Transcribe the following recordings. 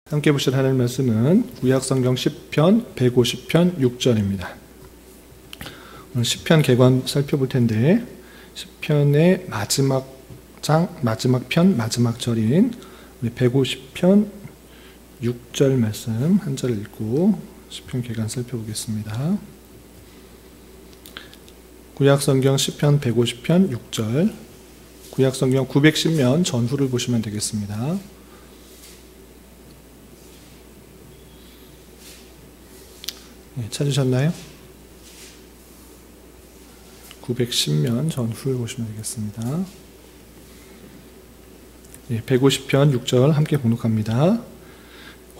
함께 보실 하나님 말씀은 구약성경 시편 150편 6절입니다. 오늘 시편 개관 살펴볼 텐데 시편의 마지막 장, 마지막 편, 마지막 절인 150편 6절 말씀 한 절 읽고 시편 개관 살펴보겠습니다. 구약성경 시편 150편 6절, 구약성경 910면 전후를 보시면 되겠습니다. 찾으셨나요? 910면 전후를 보시면 되겠습니다. 150편 6절 함께 봉독합니다.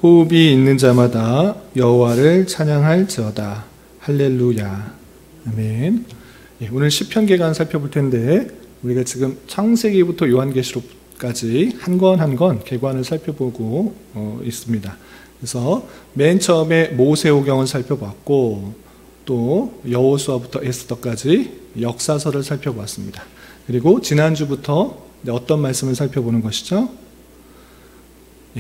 호흡이 있는 자마다 여호와를 찬양할지어다. 할렐루야. 아멘. 오늘 시편 개관 살펴볼 텐데 우리가 지금 창세기부터 요한계시록까지 한 권 한 권 개관을 살펴보고 있습니다. 그래서 맨 처음에 모세오경을 살펴봤고 또 여호수아부터 에스더까지 역사서를 살펴봤습니다. 그리고 지난주부터 어떤 말씀을 살펴보는 것이죠?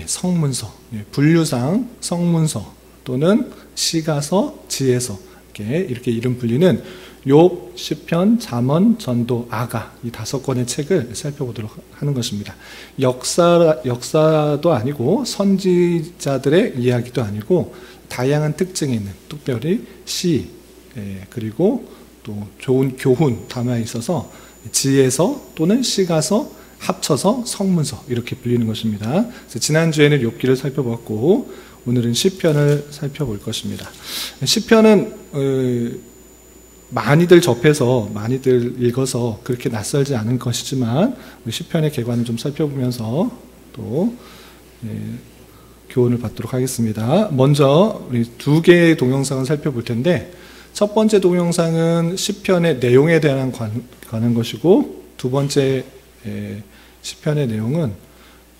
성문서, 분류상 성문서 또는 시가서, 지혜서 이렇게 이름 불리는 욥, 시편, 잠언, 전도, 아가 이 5권의 책을 살펴보도록 하는 것입니다. 역사도 아니고 선지자들의 이야기도 아니고 다양한 특징이 있는 특별히 시 그리고 또 좋은 교훈 담아 있어서 지혜서 또는 시가서 합쳐서 성문서 이렇게 불리는 것입니다. 그래서 지난주에는 욥기를 살펴봤고 오늘은 시편을 살펴볼 것입니다. 시편은 많이들 접해서 많이들 읽어서 그렇게 낯설지 않은 것이지만 우리 시편의 개관을 좀 살펴보면서 또 교훈을 받도록 하겠습니다. 먼저 우리 2개의 동영상을 살펴볼 텐데 첫 번째 동영상은 시편의 내용에 대한 관한 것이고 두 번째 시편의 내용은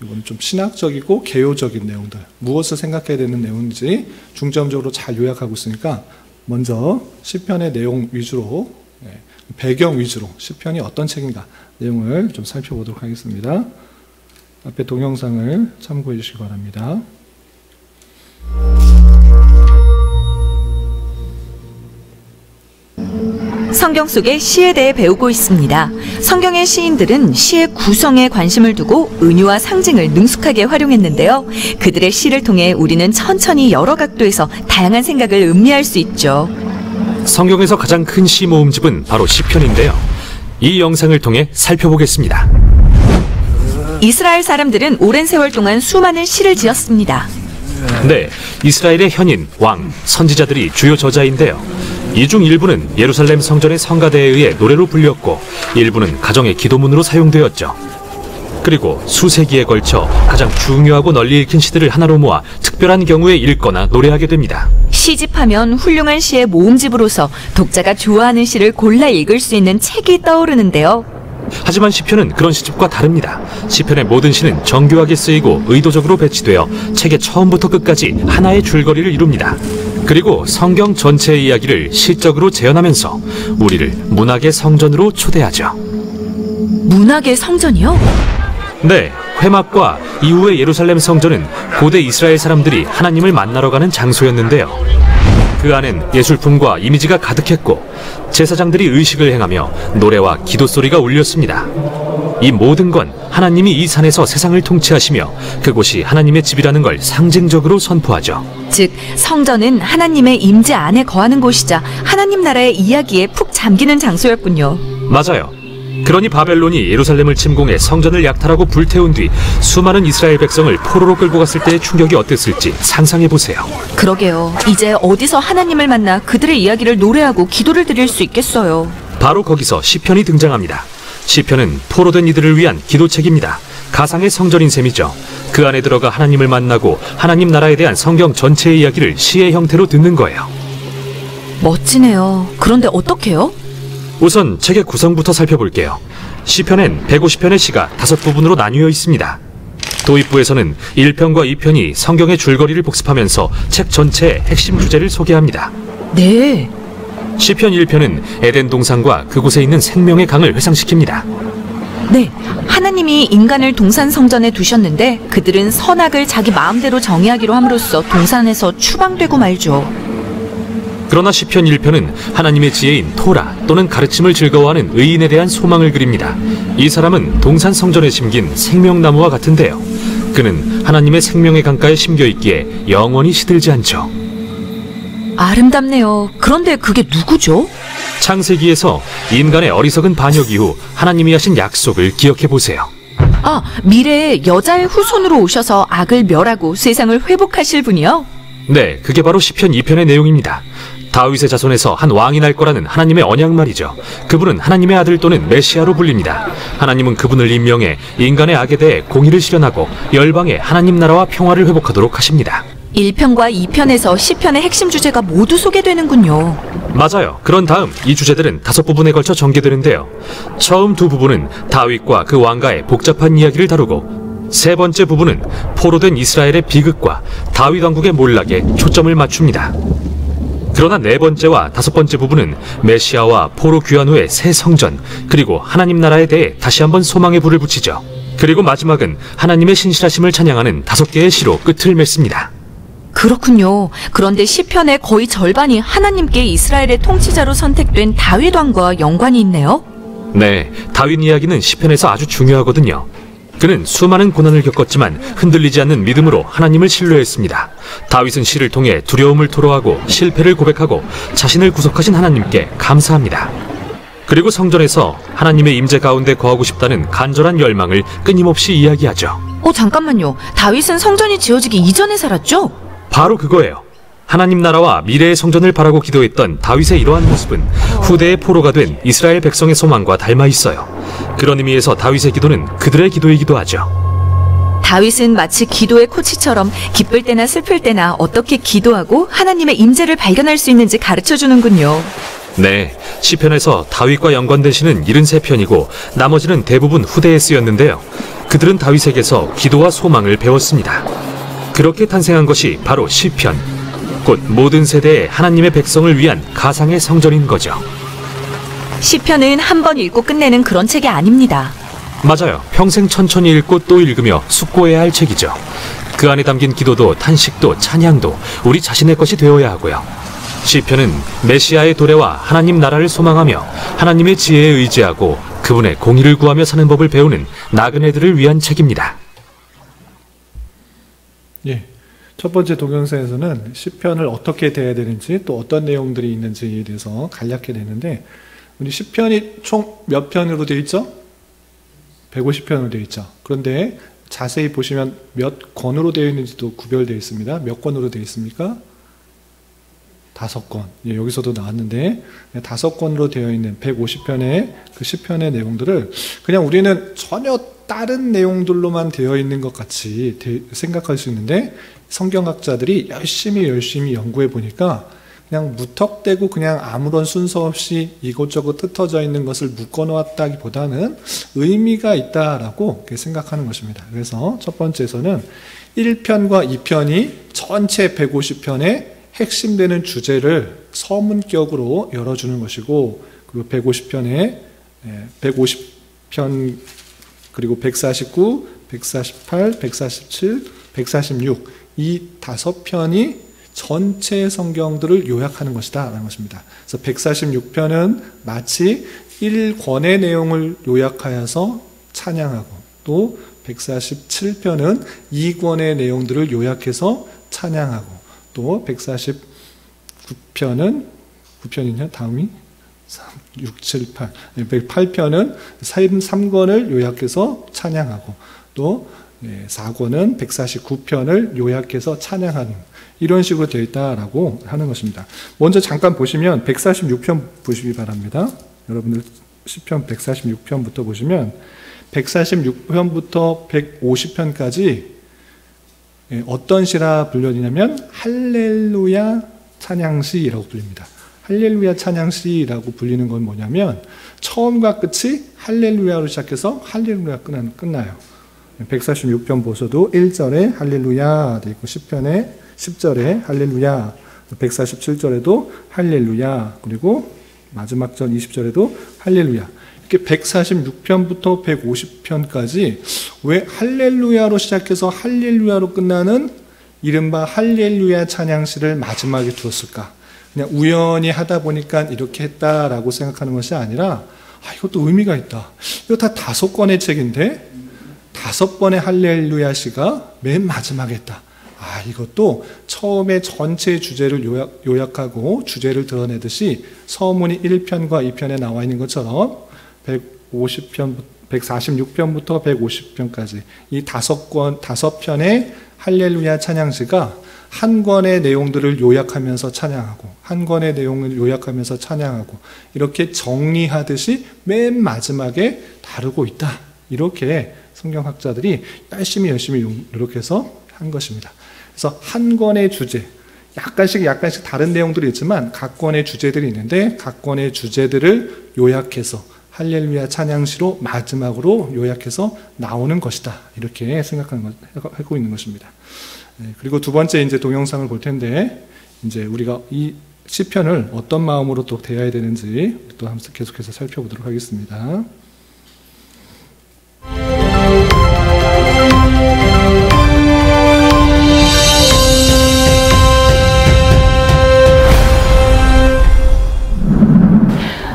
이건 좀 신학적이고 개요적인 내용들, 무엇을 생각해야 되는 내용인지 중점적으로 잘 요약하고 있으니까 먼저 시편의 내용 위주로, 배경 위주로 시편이 어떤 책인가 내용을 좀 살펴보도록 하겠습니다. 앞에 동영상을 참고해 주시기 바랍니다. 성경 속의 시에 대해 배우고 있습니다. 성경의 시인들은 시의 구성에 관심을 두고 은유와 상징을 능숙하게 활용했는데요. 그들의 시를 통해 우리는 천천히 여러 각도에서 다양한 생각을 음미할 수 있죠. 성경에서 가장 큰 시 모음집은 바로 시편인데요. 이 영상을 통해 살펴보겠습니다. 이스라엘 사람들은 오랜 세월 동안 수많은 시를 지었습니다. 네, 이스라엘의 현인, 왕, 선지자들이 주요 저자인데요. 이 중 일부는 예루살렘 성전의 성가대에 의해 노래로 불렸고 일부는 가정의 기도문으로 사용되었죠. 그리고 수세기에 걸쳐 가장 중요하고 널리 읽힌 시들을 하나로 모아 특별한 경우에 읽거나 노래하게 됩니다. 시집하면 훌륭한 시의 모음집으로서 독자가 좋아하는 시를 골라 읽을 수 있는 책이 떠오르는데요. 하지만 시편은 그런 시집과 다릅니다. 시편의 모든 시는 정교하게 쓰이고 의도적으로 배치되어 책의 처음부터 끝까지 하나의 줄거리를 이룹니다. 그리고 성경 전체의 이야기를 시적으로 재현하면서 우리를 문학의 성전으로 초대하죠. 문학의 성전이요? 네, 회막과 이후의 예루살렘 성전은 고대 이스라엘 사람들이 하나님을 만나러 가는 장소였는데요. 그 안엔 예술품과 이미지가 가득했고 제사장들이 의식을 행하며 노래와 기도 소리가 울렸습니다. 이 모든 건 하나님이 이 산에서 세상을 통치하시며 그곳이 하나님의 집이라는 걸 상징적으로 선포하죠. 즉 성전은 하나님의 임재 안에 거하는 곳이자 하나님 나라의 이야기에 푹 잠기는 장소였군요. 맞아요. 그러니 바벨론이 예루살렘을 침공해 성전을 약탈하고 불태운 뒤 수많은 이스라엘 백성을 포로로 끌고 갔을 때의 충격이 어땠을지 상상해보세요. 그러게요. 이제 어디서 하나님을 만나 그들의 이야기를 노래하고 기도를 드릴 수 있겠어요. 바로 거기서 시편이 등장합니다. 시편은 포로된 이들을 위한 기도책입니다. 가상의 성전인 셈이죠. 그 안에 들어가 하나님을 만나고 하나님 나라에 대한 성경 전체의 이야기를 시의 형태로 듣는 거예요. 멋지네요. 그런데 어떻게요? 우선 책의 구성부터 살펴볼게요. 시편엔 150편의 시가 5부분으로 나뉘어 있습니다. 도입부에서는 1편과 2편이 성경의 줄거리를 복습하면서 책 전체의 핵심 주제를 소개합니다. 네. 시편 1편은 에덴 동산과 그곳에 있는 생명의 강을 회상시킵니다. 네, 하나님이 인간을 동산 성전에 두셨는데 그들은 선악을 자기 마음대로 정의하기로 함으로써 동산에서 추방되고 말죠. 그러나 시편 1편은 하나님의 지혜인 토라 또는 가르침을 즐거워하는 의인에 대한 소망을 그립니다. 이 사람은 동산 성전에 심긴 생명나무와 같은데요. 그는 하나님의 생명의 강가에 심겨 있기에 영원히 시들지 않죠. 아름답네요. 그런데 그게 누구죠? 창세기에서 인간의 어리석은 반역 이후 하나님이 하신 약속을 기억해 보세요. 아, 미래에 여자의 후손으로 오셔서 악을 멸하고 세상을 회복하실 분이요? 네, 그게 바로 시편 2편의 내용입니다. 다윗의 자손에서 한 왕이 날 거라는 하나님의 언약 말이죠. 그분은 하나님의 아들 또는 메시아로 불립니다. 하나님은 그분을 임명해 인간의 악에 대해 공의를 실현하고 열방의 하나님 나라와 평화를 회복하도록 하십니다. 1편과 2편에서 시편의 핵심 주제가 모두 소개되는군요. 맞아요. 그런 다음 이 주제들은 5부분에 걸쳐 전개되는데요. 처음 2부분은 다윗과 그 왕가의 복잡한 이야기를 다루고 세 번째 부분은 포로된 이스라엘의 비극과 다윗 왕국의 몰락에 초점을 맞춥니다. 그러나 네 번째와 5번째 부분은 메시아와 포로 귀환 후의 새 성전 그리고 하나님 나라에 대해 다시 한번 소망의 불을 붙이죠. 그리고 마지막은 하나님의 신실하심을 찬양하는 5개의 시로 끝을 맺습니다. 그렇군요. 그런데 시편의 거의 절반이 하나님께 이스라엘의 통치자로 선택된 다윗 왕과 연관이 있네요. 네, 다윗 이야기는 시편에서 아주 중요하거든요. 그는 수많은 고난을 겪었지만 흔들리지 않는 믿음으로 하나님을 신뢰했습니다. 다윗은 시를 통해 두려움을 토로하고 실패를 고백하고 자신을 구속하신 하나님께 감사합니다. 그리고 성전에서 하나님의 임재 가운데 거하고 싶다는 간절한 열망을 끊임없이 이야기하죠. 잠깐만요. 다윗은 성전이 지어지기 이전에 살았죠? 바로 그거예요. 하나님 나라와 미래의 성전을 바라고 기도했던 다윗의 이러한 모습은 후대의 포로가 된 이스라엘 백성의 소망과 닮아 있어요. 그런 의미에서 다윗의 기도는 그들의 기도이기도 하죠. 다윗은 마치 기도의 코치처럼 기쁠 때나 슬플 때나 어떻게 기도하고 하나님의 임재를 발견할 수 있는지 가르쳐주는군요. 네, 시편에서 다윗과 연관된 시는 73편이고 나머지는 대부분 후대에 쓰였는데요. 그들은 다윗에게서 기도와 소망을 배웠습니다. 그렇게 탄생한 것이 바로 시편, 곧 모든 세대의 하나님의 백성을 위한 가상의 성전인 거죠. 시편은 한 번 읽고 끝내는 그런 책이 아닙니다. 맞아요. 평생 천천히 읽고 또 읽으며 숙고해야 할 책이죠. 그 안에 담긴 기도도 탄식도 찬양도 우리 자신의 것이 되어야 하고요. 시편은 메시아의 도래와 하나님 나라를 소망하며 하나님의 지혜에 의지하고 그분의 공의를 구하며 사는 법을 배우는 나그네들을 위한 책입니다. 예. 첫 번째 동영상에서는 시편을 어떻게 대해야 되는지 또 어떤 내용들이 있는지에 대해서 간략히 되는데 우리 시편이 총 몇 편으로 되어 있죠? 150편으로 되어 있죠. 그런데 자세히 보시면 몇 권으로 되어 있는지도 구별되어 있습니다. 몇 권으로 되어 있습니까? 5권. 예, 여기서도 나왔는데 5권으로 되어 있는 150편의 그 시편의 내용들을 그냥 우리는 전혀 다른 내용들로만 되어 있는 것 같이 생각할 수 있는데 성경학자들이 열심히 연구해 보니까 그냥 무턱대고 그냥 아무런 순서 없이 이곳저곳 흩어져 있는 것을 묶어놓았다기보다는 의미가 있다라고 생각하는 것입니다. 그래서 첫 번째에서는 1편과 2편이 전체 150편의 핵심되는 주제를 서문격으로 열어주는 것이고 그리고 150편에 150편 그리고 149, 148, 147, 146 이 5편이 전체 성경들을 요약하는 것이다 라는 것입니다. 그래서 146편은 마치 1권의 내용을 요약하여서 찬양하고 또 147편은 2권의 내용들을 요약해서 찬양하고 또 149편은 9편이냐 다음이 6, 7, 8 108편은 3권을 요약해서 찬양하고 또 4권은 149편을 요약해서 찬양하는 이런 식으로 되어 있다라고 하는 것입니다. 먼저 잠깐 보시면 146편 보시기 바랍니다. 여러분들 시편 146편부터 보시면 146편부터 150편까지 어떤 시라 불려지냐면 할렐루야 찬양시라고 불립니다. 할렐루야 찬양시라고 불리는 건 뭐냐면 처음과 끝이 할렐루야로 시작해서 할렐루야 끝나요. 146편 보셔도 1절에 할렐루야 되어 있고 10편에 10절에 할렐루야 147절에도 할렐루야 그리고 마지막 절 20절에도 할렐루야 이렇게 146편부터 150편까지 왜 할렐루야로 시작해서 할렐루야로 끝나는 이른바 할렐루야 찬양시를 마지막에 두었을까? 그냥 우연히 하다 보니까 이렇게 했다라고 생각하는 것이 아니라 이것도 의미가 있다. 이거 다 5권의 책인데 5번의 할렐루야 시가 맨 마지막에 했다. 이것도 처음에 전체 주제를 요약하고 주제를 드러내듯이 서문이 1편과 2편에 나와 있는 것처럼 146편부터 150편까지 이 5편의 할렐루야 찬양시가 한 권의 내용들을 요약하면서 찬양하고 한 권의 내용을 요약하면서 찬양하고 이렇게 정리하듯이 맨 마지막에 다루고 있다. 이렇게 성경학자들이 열심히 노력해서 한 것입니다. 그래서 한 권의 주제, 약간씩 다른 내용들이 있지만 각 권의 주제들이 있는데 각 권의 주제들을 요약해서 할렐루야 찬양시로 마지막으로 요약해서 나오는 것이다. 이렇게 하고 있는 것입니다. 그리고 두 번째 이제 동영상을 볼 텐데 이제 우리가 이 시편을 어떤 마음으로 또 대해야 되는지 또 한번 계속해서 살펴보도록 하겠습니다.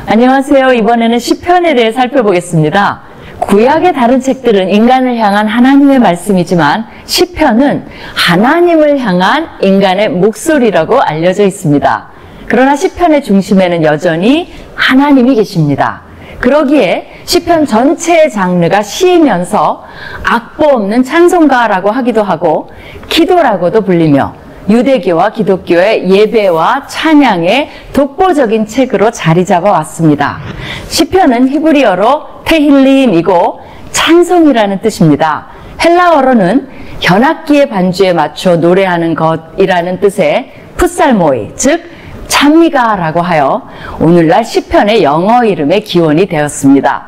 안녕하세요. 이번에는 시편에 대해 살펴보겠습니다. 구약의 다른 책들은 인간을 향한 하나님의 말씀이지만 시편은 하나님을 향한 인간의 목소리라고 알려져 있습니다. 그러나 시편의 중심에는 여전히 하나님이 계십니다. 그러기에 시편 전체의 장르가 시이면서 악보 없는 찬송가라고 하기도 하고 기도라고도 불리며 유대교와 기독교의 예배와 찬양의 독보적인 책으로 자리 잡아왔습니다. 시편은 히브리어로 테힐림이고 찬송이라는 뜻입니다. 헬라어로는 현악기의 반주에 맞춰 노래하는 것이라는 뜻의 풋살모이, 즉 찬미가라고 하여 오늘날 시편의 영어 이름의 기원이 되었습니다.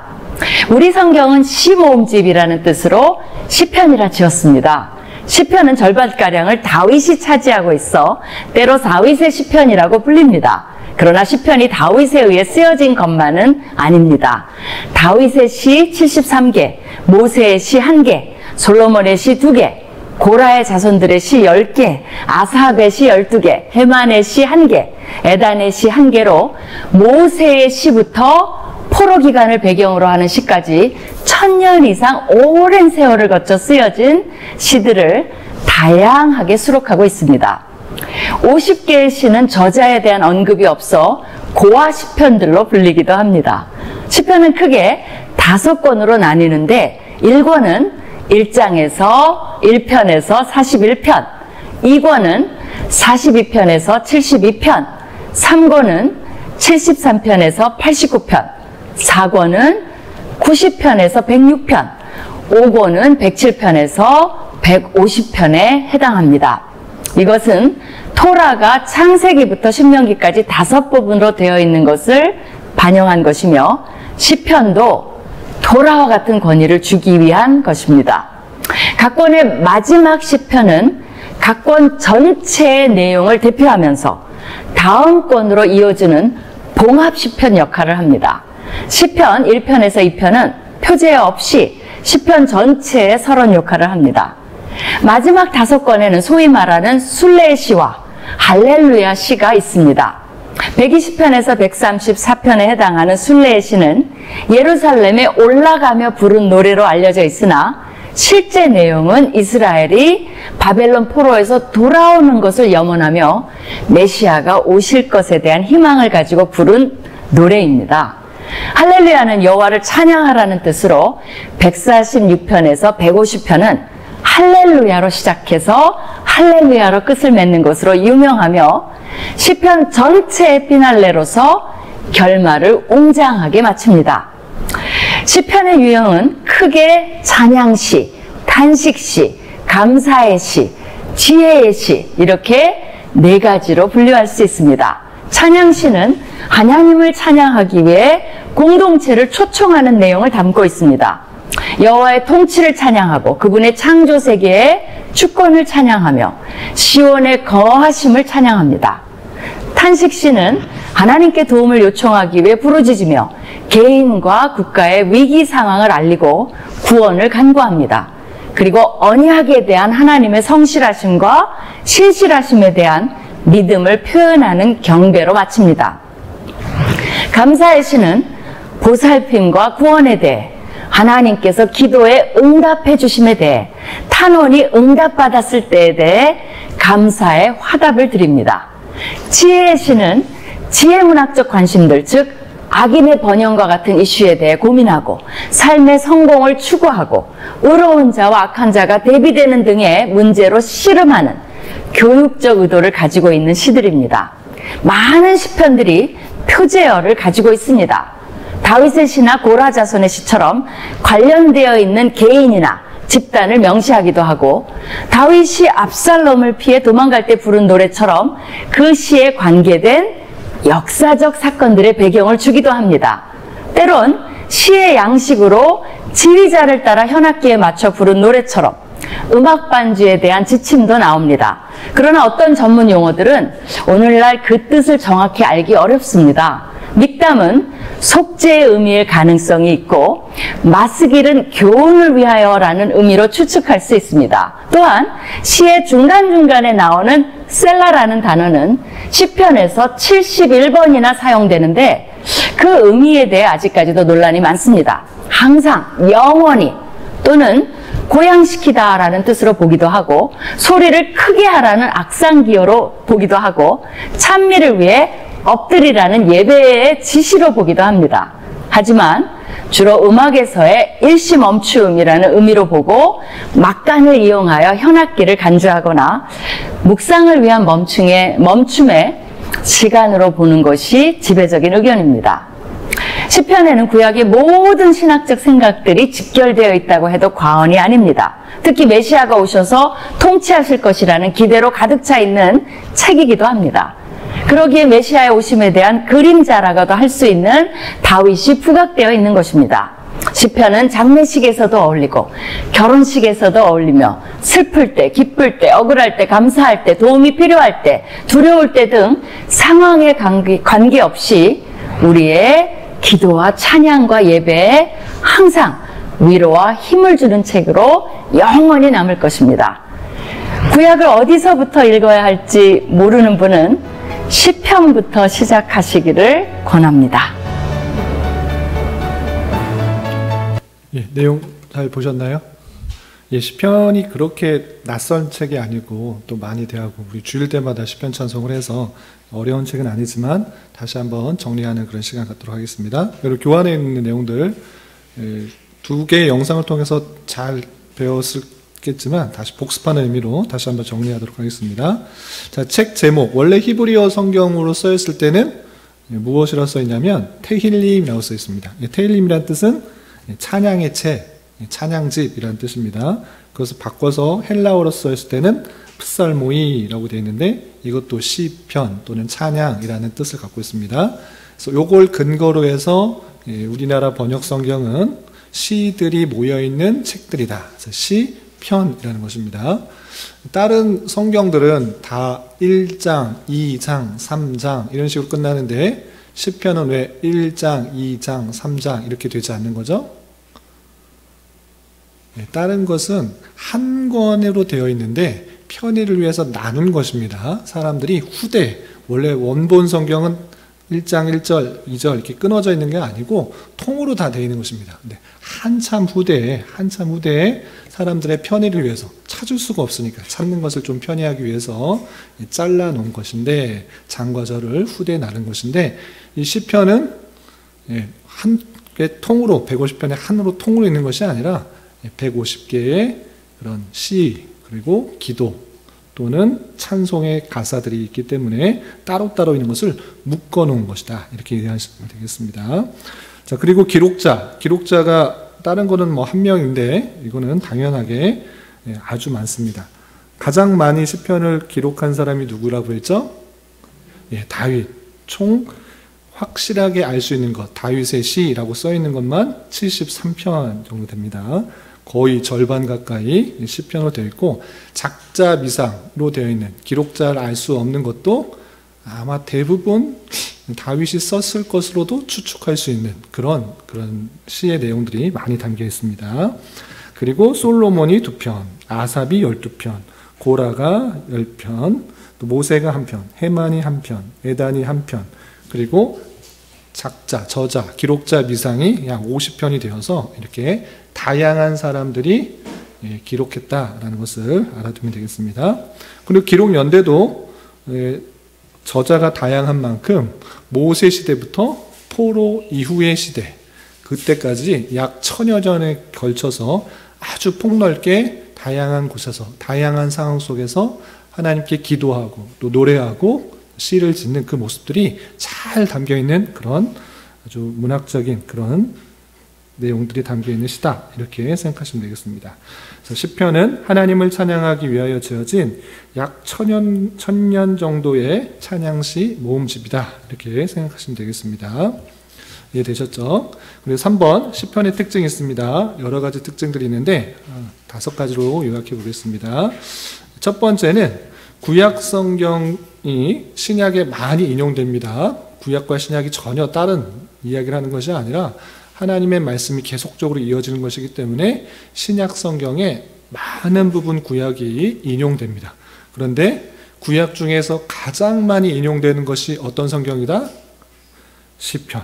우리 성경은 시모음집이라는 뜻으로 시편이라 지었습니다. 시편은 절반가량을 다윗이 차지하고 있어 때로 다윗의 시편이라고 불립니다. 그러나 시편이 다윗에 의해 쓰여진 것만은 아닙니다. 다윗의 시 73개, 모세의 시 1개, 솔로몬의 시 2개, 고라의 자손들의 시 10개, 아삽의 시 12개, 헤만의 시 1개, 에단의 시 1개로 모세의 시부터 포로 기간을 배경으로 하는 시까지 1000년 이상 오랜 세월을 거쳐 쓰여진 시들을 다양하게 수록하고 있습니다. 50개의 시는 저자에 대한 언급이 없어 고아 시편들로 불리기도 합니다. 시편은 크게 5권으로 나뉘는데 1권은 1장에서 1편에서 41편, 2권은 42편에서 72편, 3권은 73편에서 89편, 4권은 90편에서 106편, 5권은 107편에서 150편에 해당합니다. 이것은 토라가 창세기부터 신명기까지 5부분으로 되어 있는 것을 반영한 것이며 시편도 토라와 같은 권위를 주기 위한 것입니다. 각 권의 마지막 시편은 각 권 전체의 내용을 대표하면서 다음 권으로 이어지는 봉합시편 역할을 합니다. 시편 1편에서 2편은 표제 없이 시편 전체의 서론 역할을 합니다. 마지막 5권에는 소위 말하는 순례 시와 할렐루야 시가 있습니다. 120편에서 134편에 해당하는 순례 시는 예루살렘에 올라가며 부른 노래로 알려져 있으나 실제 내용은 이스라엘이 바벨론 포로에서 돌아오는 것을 염원하며 메시아가 오실 것에 대한 희망을 가지고 부른 노래입니다. 할렐루야는 여호와를 찬양하라는 뜻으로 146편에서 150편은 할렐루야로 시작해서 할렐루야로 끝을 맺는 것으로 유명하며 시편 전체의 피날레로서 결말을 웅장하게 마칩니다. 시편의 유형은 크게 찬양시, 탄식시, 감사의 시, 지혜의 시 이렇게 4가지로 분류할 수 있습니다. 찬양시는 하나님을 찬양하기 위해 공동체를 초청하는 내용을 담고 있습니다. 여호와의 통치를 찬양하고 그분의 창조 세계의 주권을 찬양하며 시온의 거하심을 찬양합니다. 탄식시는 하나님께 도움을 요청하기 위해 부르짖으며 개인과 국가의 위기 상황을 알리고 구원을 간구합니다. 그리고 언약에 대한 하나님의 성실하심과 신실하심에 대한 믿음을 표현하는 경배로 마칩니다. 감사의 시는 보살핌과 구원에 대해, 하나님께서 기도에 응답해 주심에 대해, 탄원이 응답받았을 때에 대해 감사의 화답을 드립니다. 지혜의 시는 지혜문학적 관심들, 즉 악인의 번영과 같은 이슈에 대해 고민하고 삶의 성공을 추구하고 의로운 자와 악한 자가 대비되는 등의 문제로 씨름하는 교육적 의도를 가지고 있는 시들입니다. 많은 시편들이 표제어를 가지고 있습니다. 다윗의 시나 고라 자손의 시처럼 관련되어 있는 개인이나 집단을 명시하기도 하고, 다윗이 압살롬을 피해 도망갈 때 부른 노래처럼 그 시에 관계된 역사적 사건들의 배경을 주기도 합니다. 때론 시의 양식으로 지휘자를 따라 현악기에 맞춰 부른 노래처럼 음악 반주에 대한 지침도 나옵니다. 그러나 어떤 전문 용어들은 오늘날 그 뜻을 정확히 알기 어렵습니다. 믹담은 속죄의 의미일 가능성이 있고, 마스길은 교훈을 위하여라는 의미로 추측할 수 있습니다. 또한 시의 중간중간에 나오는 셀라라는 단어는 시편에서 71번이나 사용되는데 그 의미에 대해 아직까지도 논란이 많습니다. 항상, 영원히 또는 고양시키다라는 뜻으로 보기도 하고, 소리를 크게 하라는 악상기어로 보기도 하고, 찬미를 위해 엎드리라는 예배의 지시로 보기도 합니다. 하지만 주로 음악에서의 일시멈춤이라는 의미로 보고, 막간을 이용하여 현악기를 간주하거나 묵상을 위한 멈춤의 시간으로 보는 것이 지배적인 의견입니다. 시편에는 구약의 모든 신학적 생각들이 직결되어 있다고 해도 과언이 아닙니다. 특히 메시아가 오셔서 통치하실 것이라는 기대로 가득 차 있는 책이기도 합니다. 그러기에 메시아의 오심에 대한 그림자라고도 할 수 있는 다윗이 부각되어 있는 것입니다. 시편은 장례식에서도 어울리고 결혼식에서도 어울리며, 슬플 때, 기쁠 때, 억울할 때, 감사할 때, 도움이 필요할 때, 두려울 때 등 상황에 관계없이 우리의 기도와 찬양과 예배에 항상 위로와 힘을 주는 책으로 영원히 남을 것입니다. 구약을 어디서부터 읽어야 할지 모르는 분은 시편부터 시작하시기를 권합니다. 예, 내용 잘 보셨나요? 예, 시편이 그렇게 낯선 책이 아니고 또 많이 대하고, 우리 주일 때마다 시편 찬송을 해서 어려운 책은 아니지만 다시 한번 정리하는 그런 시간 갖도록 하겠습니다. 그리고 교환에 있는 내용들 두 개의 영상을 통해서 잘 배웠겠지만 다시 복습하는 의미로 다시 한번 정리하도록 하겠습니다. 자, 책 제목, 원래 히브리어 성경으로 써있을 때는 무엇이라고 써있냐면 테힐림이라고 써있습니다. 테힐림이라는 뜻은 찬양의 책, 찬양집이라는 뜻입니다. 그것을 바꿔서 헬라어로 써있을 때는 프살모이라고 되어 있는데, 이것도 시편 또는 찬양이라는 뜻을 갖고 있습니다. 그래서 이걸 근거로 해서 우리나라 번역 성경은 시들이 모여있는 책들이다. 그래서 시편이라는 것입니다. 다른 성경들은 다 1장, 2장, 3장 이런 식으로 끝나는데, 시편은 왜 1장, 2장, 3장 이렇게 되지 않는 거죠? 다른 것은 한 권으로 되어 있는데 편의를 위해서 나눈 것입니다. 사람들이 후대, 원래 원본 성경은 1장 1절, 2절 이렇게 끊어져 있는 게 아니고 통으로 다 되어 있는 것입니다. 근데 한참 후대에 사람들의 편의를 위해서, 찾을 수가 없으니까 찾는 것을 좀 편의하기 위해서 잘라 놓은 것인데, 장과 절을 후대에 나눈 것인데, 이 시편은 한 개 통으로, 150편의 한으로 통으로 있는 것이 아니라 150개의 그런 시, 그리고 기도 또는 찬송의 가사들이 있기 때문에 따로따로 있는 것을 묶어 놓은 것이다, 이렇게 이해하시면 되겠습니다. 자, 그리고 기록자가 다른 거는 뭐 한 명인데 이거는 당연하게 아주 많습니다. 가장 많이 시편을 기록한 사람이 누구라고 했죠? 다윗. 총 확실하게 알 수 있는 것, 다윗의 시라고 써 있는 것만 73편 정도 됩니다. 거의 절반 가까이 시편으로 되어 있고, 작자 미상으로 되어 있는, 기록자를 알 수 없는 것도 아마 대부분 다윗이 썼을 것으로도 추측할 수 있는 그런 시의 내용들이 많이 담겨 있습니다. 그리고 솔로몬이 2편, 아삽이 12편, 고라가 10편, 또 모세가 1편, 헤만이 1편, 에단이 1편, 그리고 작자, 저자, 기록자 미상이 약 50편이 되어서 이렇게 다양한 사람들이 기록했다라는 것을 알아두면 되겠습니다. 그리고 기록 연대도 저자가 다양한 만큼 모세 시대부터 포로 이후의 시대, 그때까지 약 1000여 년에 걸쳐서 아주 폭넓게 다양한 곳에서, 다양한 상황 속에서 하나님께 기도하고 또 노래하고 시를 짓는 그 모습들이 잘 담겨있는 그런 아주 문학적인 그런 내용들이 담겨있는 시다, 이렇게 생각하시면 되겠습니다. 그래서 시편은 하나님을 찬양하기 위하여 지어진 약 1000년 정도의 찬양시 모음집이다, 이렇게 생각하시면 되겠습니다. 이해되셨죠? 그리고 3번 시편의 특징이 있습니다. 여러 가지 특징들이 있는데 5가지로 요약해 보겠습니다. 첫 번째는 구약 성경이 신약에 많이 인용됩니다. 구약과 신약이 전혀 다른 이야기를 하는 것이 아니라 하나님의 말씀이 계속적으로 이어지는 것이기 때문에 신약 성경에 많은 부분 구약이 인용됩니다. 그런데 구약 중에서 가장 많이 인용되는 것이 어떤 성경이다? 시편.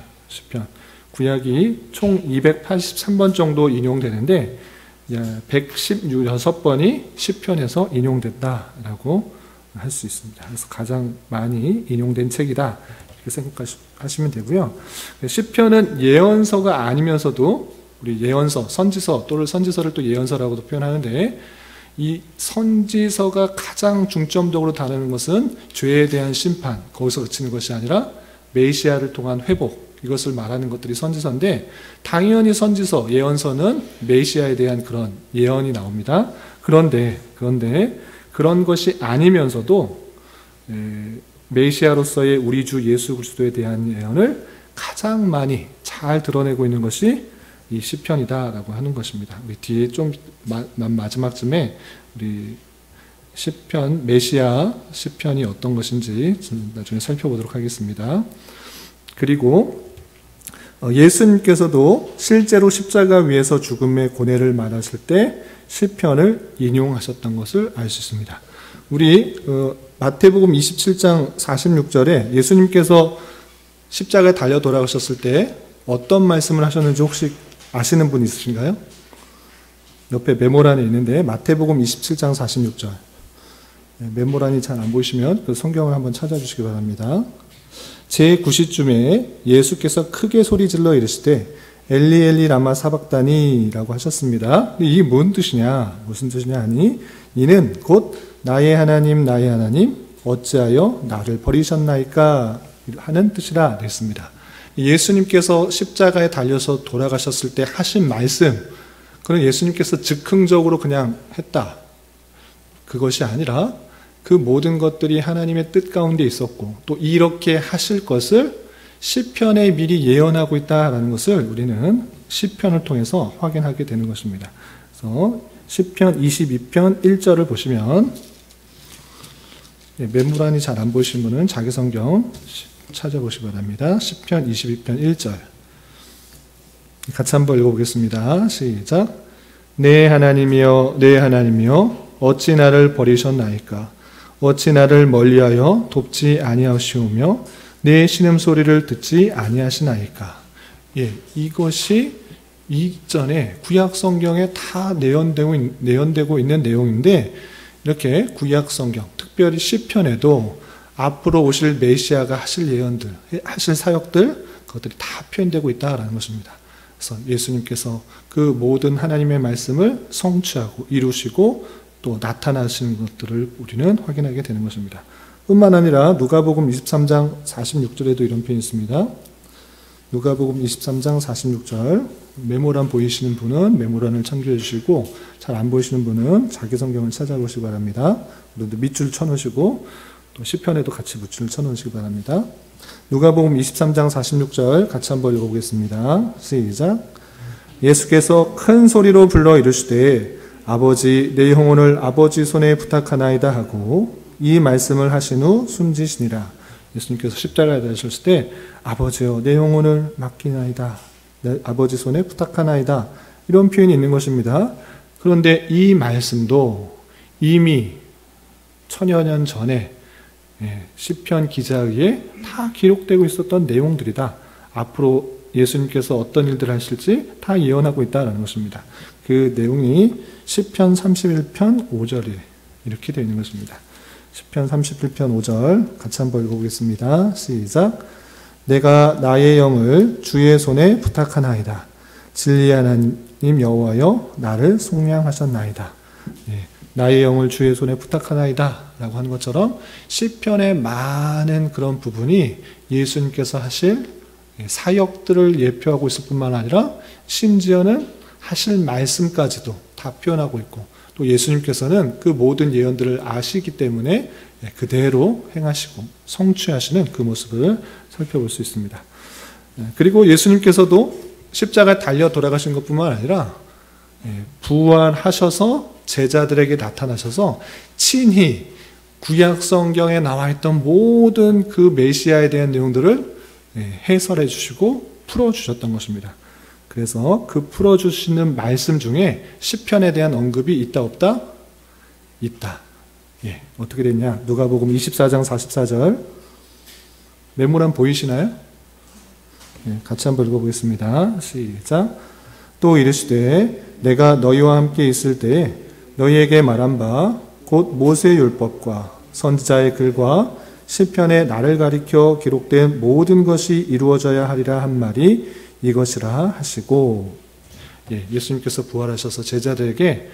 구약이 총 283번 정도 인용되는데 116번이 시편에서 인용된다라고 할 수 있습니다. 그래서 가장 많이 인용된 책이다, 이렇게 생각하시면 되고요. 시편은 예언서가 아니면서도 우리 예언서, 선지서 또는 선지서를 또 예언서라고도 표현하는데, 이 선지서가 가장 중점적으로 다루는 것은 죄에 대한 심판, 거기서 그치는 것이 아니라 메시아를 통한 회복, 이것을 말하는 것들이 선지서인데, 당연히 선지서, 예언서는 메시아에 대한 그런 예언이 나옵니다. 그런데 그런 것이 아니면서도 메시아로서의 우리 주 예수 그리스도에 대한 예언을 가장 많이 잘 드러내고 있는 것이 이 시편이다라고 하는 것입니다. 우리 뒤에 좀 마지막쯤에 우리 시편, 메시아 시편이 어떤 것인지 나중에 살펴보도록 하겠습니다. 그리고 예수님께서도 실제로 십자가 위에서 죽음의 고뇌를 말하실 때 시편을 인용하셨던 것을 알 수 있습니다. 우리 마태복음 27장 46절에 예수님께서 십자가에 달려 돌아가셨을 때 어떤 말씀을 하셨는지 혹시 아시는 분 있으신가요? 옆에 메모란에 있는데 마태복음 27장 46절, 메모란이 잘 안 보이시면 그 성경을 한번 찾아주시기 바랍니다. 제9시쯤에 예수께서 크게 소리질러 이르시되 엘리 엘리 라마 사박다니라고 하셨습니다. 이게 뭔 뜻이냐, 무슨 뜻이냐 하니, 이는 곧 나의 하나님 어찌하여 나를 버리셨나이까 하는 뜻이라 그랬습니다. 예수님께서 십자가에 달려서 돌아가셨을 때 하신 말씀, 그건 예수님께서 즉흥적으로 그냥 했다, 그것이 아니라 그 모든 것들이 하나님의 뜻 가운데 있었고, 또 이렇게 하실 것을 시편에 미리 예언하고 있다라는 것을 우리는 시편을 통해서 확인하게 되는 것입니다. 그래서 시편 22편 1절을 보시면, 메모란이 잘 안 보이신 분은 자기 성경 찾아보시기 바랍니다. 시편 22편 1절 같이 한번 읽어보겠습니다. 시작. 내 하나님이여 내 하나님이여 어찌 나를 버리셨나이까, 어찌 나를 멀리하여 돕지 아니하시오며 내 신음소리를 듣지 아니하시나이까. 이것이 이전에 구약 성경에 다 내연되고 있는 내용인데, 이렇게 구약 성경, 특별히 시편에도 앞으로 오실 메시아가 하실 예언들, 하실 사역들, 그것들이 다 표현되고 있다라는 것입니다. 그래서 예수님께서 그 모든 하나님의 말씀을 성취하고 이루시고 또 나타나시는 것들을 우리는 확인하게 되는 것입니다. 뿐만 아니라 누가복음 23장 46절에도 이런 표현이 있습니다. 누가복음 23장 46절, 메모란 보이시는 분은 메모란을 참조해 주시고, 잘 안 보이시는 분은 자기 성경을 찾아보시기 바랍니다. 그런데 밑줄 쳐놓으시고 또 시편에도 같이 밑줄 쳐놓으시기 바랍니다. 누가복음 23장 46절 같이 한번 읽어보겠습니다. 시작. 예수께서 큰 소리로 불러 이르시되 아버지 내 영혼을 아버지 손에 부탁하나이다 하고 이 말씀을 하신 후 숨지시니라. 예수님께서 십자가에 달리셨을 때 아버지여 내 영혼을 맡기나이다. 내 아버지 손에 부탁하나이다. 이런 표현이 있는 것입니다. 그런데 이 말씀도 이미 천여 년 전에 시편 기자에 의해 다 기록되고 있었던 내용들이다. 앞으로 예수님께서 어떤 일들을 하실지 다 예언하고 있다는 것입니다. 그 내용이 시편 31편 5절에 이렇게 되어 있는 것입니다. 시편 31편 5절 같이 한번 읽어보겠습니다. 시작. 내가 나의 영을 주의 손에 부탁하나이다. 진리의 하나님 여호와여 나를 속량하셨나이다. 나의 영을 주의 손에 부탁하나이다 라고 하는 것처럼 시편의 많은 그런 부분이 예수님께서 하실 사역들을 예표하고 있을 뿐만 아니라 심지어는 하실 말씀까지도 다 표현하고 있고, 또 예수님께서는 그 모든 예언들을 아시기 때문에 그대로 행하시고 성취하시는 그 모습을 살펴볼 수 있습니다. 그리고 예수님께서도 십자가에 달려 돌아가신 것뿐만 아니라 부활하셔서 제자들에게 나타나셔서 친히 구약 성경에 나와 있던 모든 그 메시아에 대한 내용들을 해설해 주시고 풀어 주셨던 것입니다. 그래서 그 풀어 주시는 말씀 중에 시편에 대한 언급이 있다 없다? 있다. 어떻게 됐냐? 누가복음 24장 44절. 메모란 보이시나요? 같이 한번 읽어보겠습니다. 시작. 또 이르시되 내가 너희와 함께 있을 때에 너희에게 말한 바 곧 모세의 율법과 선지자의 글과 시편에 나를 가리켜 기록된 모든 것이 이루어져야 하리라 한 말이 이것이라 하시고, 예수님께서 부활하셔서 제자들에게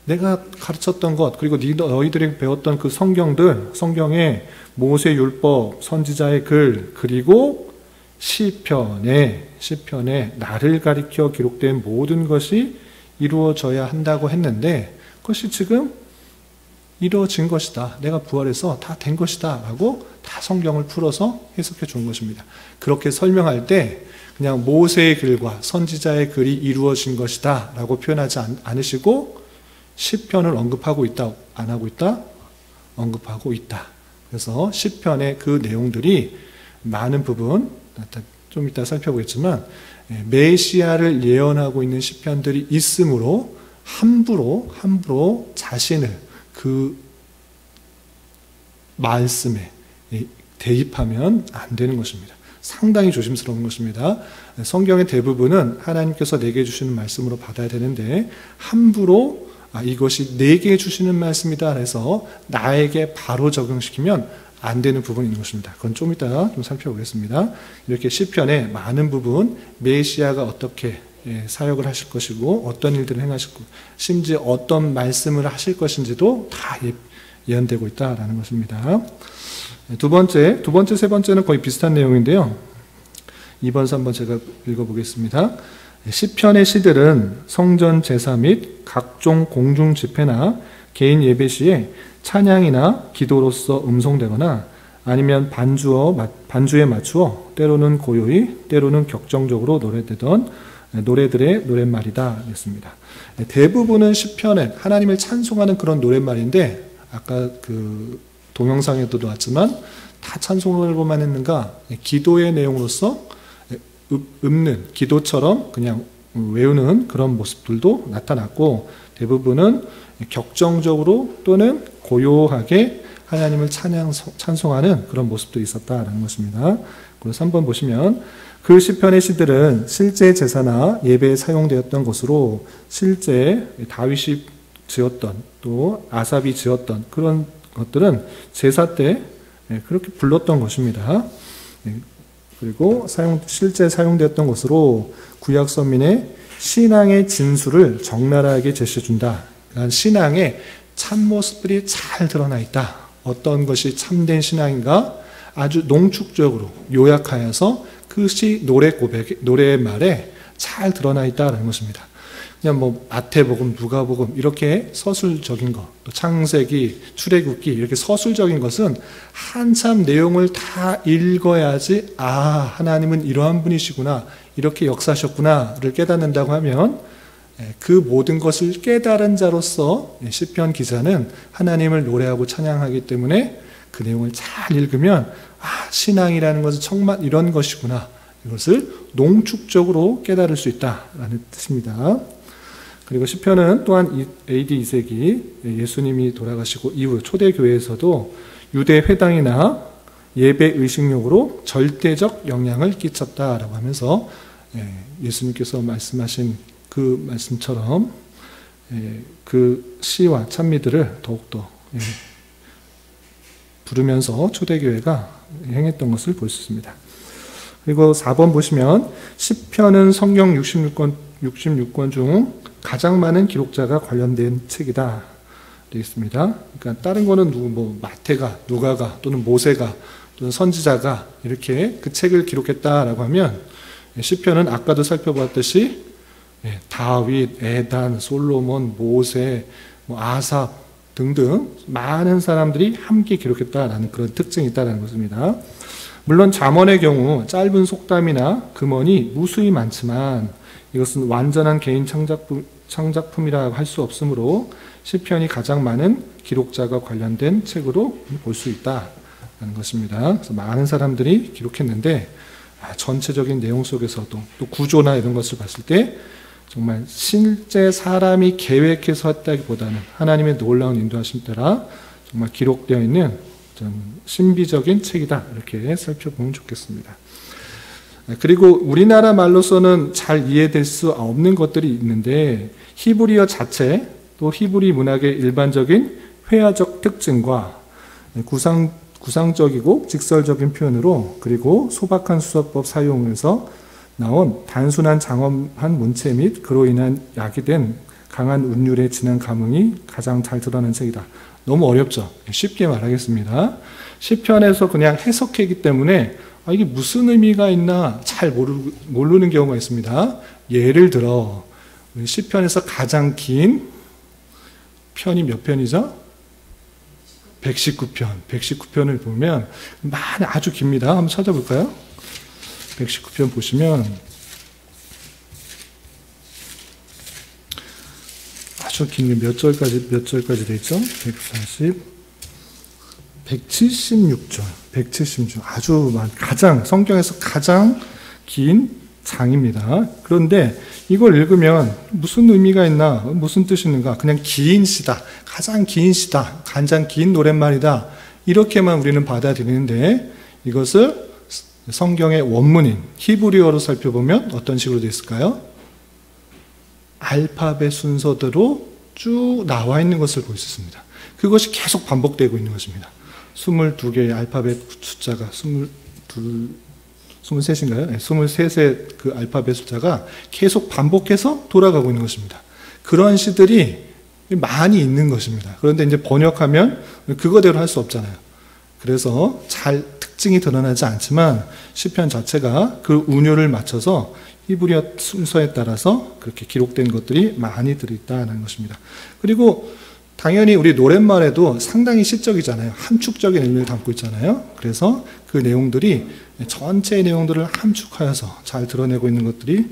내가 가르쳤던 것, 그리고 너희들이 배웠던 그 성경에 모세 율법, 선지자의 글, 그리고 시편에 나를 가리켜 기록된 모든 것이 이루어져야 한다고 했는데 그것이 지금 이루어진 것이다. 내가 부활해서 다 된 것이다. 라고 다 성경을 풀어서 해석해 준 것입니다. 그렇게 설명할 때 그냥 모세의 글과 선지자의 글이 이루어진 것이다. 라고 표현하지 않으시고 시편을 언급하고 있다. 안 하고 있다? 언급하고 있다. 그래서 시편의 그 내용들이 많은 부분, 좀 이따 살펴보겠지만 메시아를 예언하고 있는 시편들이 있으므로 함부로 자신을 그 말씀에 대입하면 안 되는 것입니다. 상당히 조심스러운 것입니다. 성경의 대부분은 하나님께서 내게 주시는 말씀으로 받아야 되는데 함부로 이것이 내게 주시는 말씀이다 해서 나에게 바로 적용시키면 안 되는 부분이 있는 것입니다. 그건 좀 이따 좀 살펴보겠습니다. 이렇게 시편의 많은 부분 메시아가 어떻게 사역을 하실 것이고 어떤 일들을 행하실 것, 심지어 어떤 말씀을 하실 것인지도 다 예언되고 있다라는 것입니다. 두 번째, 세 번째는 거의 비슷한 내용인데요. 2번, 3번 제가 읽어보겠습니다. 시편의 시들은 성전 제사 및 각종 공중 집회나 개인 예배 시에 찬양이나 기도로서 음송되거나 아니면 반주에 맞추어 때로는 고요히 때로는 격정적으로 노래되던 노래들의 노랫말이다 했습니다. 대부분은 시편은 하나님을 찬송하는 그런 노랫말인데 아까 그 동영상에도 나왔지만 다 찬송으로만 했는가 기도의 내용으로서 읊는 기도처럼 그냥 외우는 그런 모습들도 나타났고 대부분은 격정적으로 또는 고요하게 하나님을 찬송하는 그런 모습도 있었다라는 것입니다. 그래서 3번 보시면 그 시편의 시들은 실제 제사나 예배에 사용되었던 것으로 실제 다윗이 지었던 또 아삽이 지었던 그런 것들은 제사 때 그렇게 불렀던 것입니다. 그리고 실제 사용되었던 것으로 구약 선민의 신앙의 진수를 적나라하게 제시해준다. 그러니까 신앙의 참모습들이 잘 드러나 있다. 어떤 것이 참된 신앙인가 아주 농축적으로 요약하여서 그것이 노래의 말에 잘 드러나 있다는 것입니다. 그냥 마태복음, 누가복음 이렇게 서술적인 것, 또 창세기, 출애굽기 이렇게 서술적인 것은 한참 내용을 다 읽어야지 하나님은 이러한 분이시구나, 이렇게 역사하셨구나를 깨닫는다고 하면 그 모든 것을 깨달은 자로서 시편 기자는 하나님을 노래하고 찬양하기 때문에 그 내용을 잘 읽으면 신앙이라는 것은 정말 이런 것이구나. 이것을 농축적으로 깨달을 수 있다라는 뜻입니다. 그리고 시편은 또한 AD 2세기 예수님이 돌아가시고 이후 초대교회에서도 유대 회당이나 예배 의식록으로 절대적 영향을 끼쳤다라고 하면서 예수님께서 말씀하신 그 말씀처럼 그 시와 찬미들을 더욱더 부르면서 초대교회가 행했던 것을 볼 수 있습니다. 그리고 4번 보시면 시편은 성경 66권 중 가장 많은 기록자가 관련된 책이다 되어 있습니다. 그러니까 다른 거는 마태가, 누가가 또는 모세가 또는 선지자가 이렇게 그 책을 기록했다라고 하면 시편은 아까도 살펴보았듯이 다윗, 에단, 솔로몬, 모세, 아삽 등등 많은 사람들이 함께 기록했다라는 그런 특징이 있다는 것입니다. 물론 잠언의 경우 짧은 속담이나 금언이 무수히 많지만 이것은 완전한 개인 창작품이라 할 수 없으므로 시편이 가장 많은 기록자가 관련된 책으로 볼 수 있다는 것입니다. 그래서 많은 사람들이 기록했는데 전체적인 내용 속에서도 또 구조나 이런 것을 봤을 때 정말 실제 사람이 계획해서 했다기보다는 하나님의 놀라운 인도하심 따라 정말 기록되어 있는 좀 신비적인 책이다 이렇게 살펴보면 좋겠습니다. 그리고 우리나라 말로서는 잘 이해될 수 없는 것들이 있는데 히브리어 자체 또 히브리 문학의 일반적인 회화적 특징과 구상적이고 직설적인 표현으로 그리고 소박한 수서법 사용에서 나온 단순한 장엄한 문체 및 그로 인한 야기된 강한 운율에 진한 감흥이 가장 잘 드러나는 책이다. 너무 어렵죠? 쉽게 말하겠습니다. 시편에서 그냥 해석하기 때문에 이게 무슨 의미가 있나 잘 모르는 경우가 있습니다. 예를 들어 시편에서 가장 긴 편이 몇 편이죠? 119편. 119편을 보면 아주 깁니다. 한번 찾아볼까요? 119편 보시면 아주 긴 몇 절까지 돼 있죠? 176절. 176절. 아주 가장 성경에서 가장 긴 장입니다. 그런데 이걸 읽으면 무슨 의미가 있나, 무슨 뜻이 있는가? 그냥 긴 시다, 가장 긴 시다, 가장 긴 노랫말이다 이렇게만 우리는 받아들이는데 이것을 성경의 원문인 히브리어로 살펴보면 어떤 식으로 되어 있을까요? 알파벳 순서대로 쭉 나와 있는 것을 볼 수 있습니다. 그것이 계속 반복되고 있는 것입니다. 22개의 알파벳 숫자가 23인가요? 네, 23의 그 알파벳 숫자가 계속 반복해서 돌아가고 있는 것입니다. 그런 시들이 많이 있는 것입니다. 그런데 이제 번역하면 그거대로 할 수 없잖아요. 그래서 잘 특징이 드러나지 않지만 시편 자체가 그 운율을 맞춰서 히브리어 순서에 따라서 그렇게 기록된 것들이 많이 들어있다는 것입니다. 그리고 당연히 우리 노랫말에도 상당히 시적이잖아요. 함축적인 의미를 담고 있잖아요. 그래서 그 내용들이 전체의 내용들을 함축하여서 잘 드러내고 있는 것들이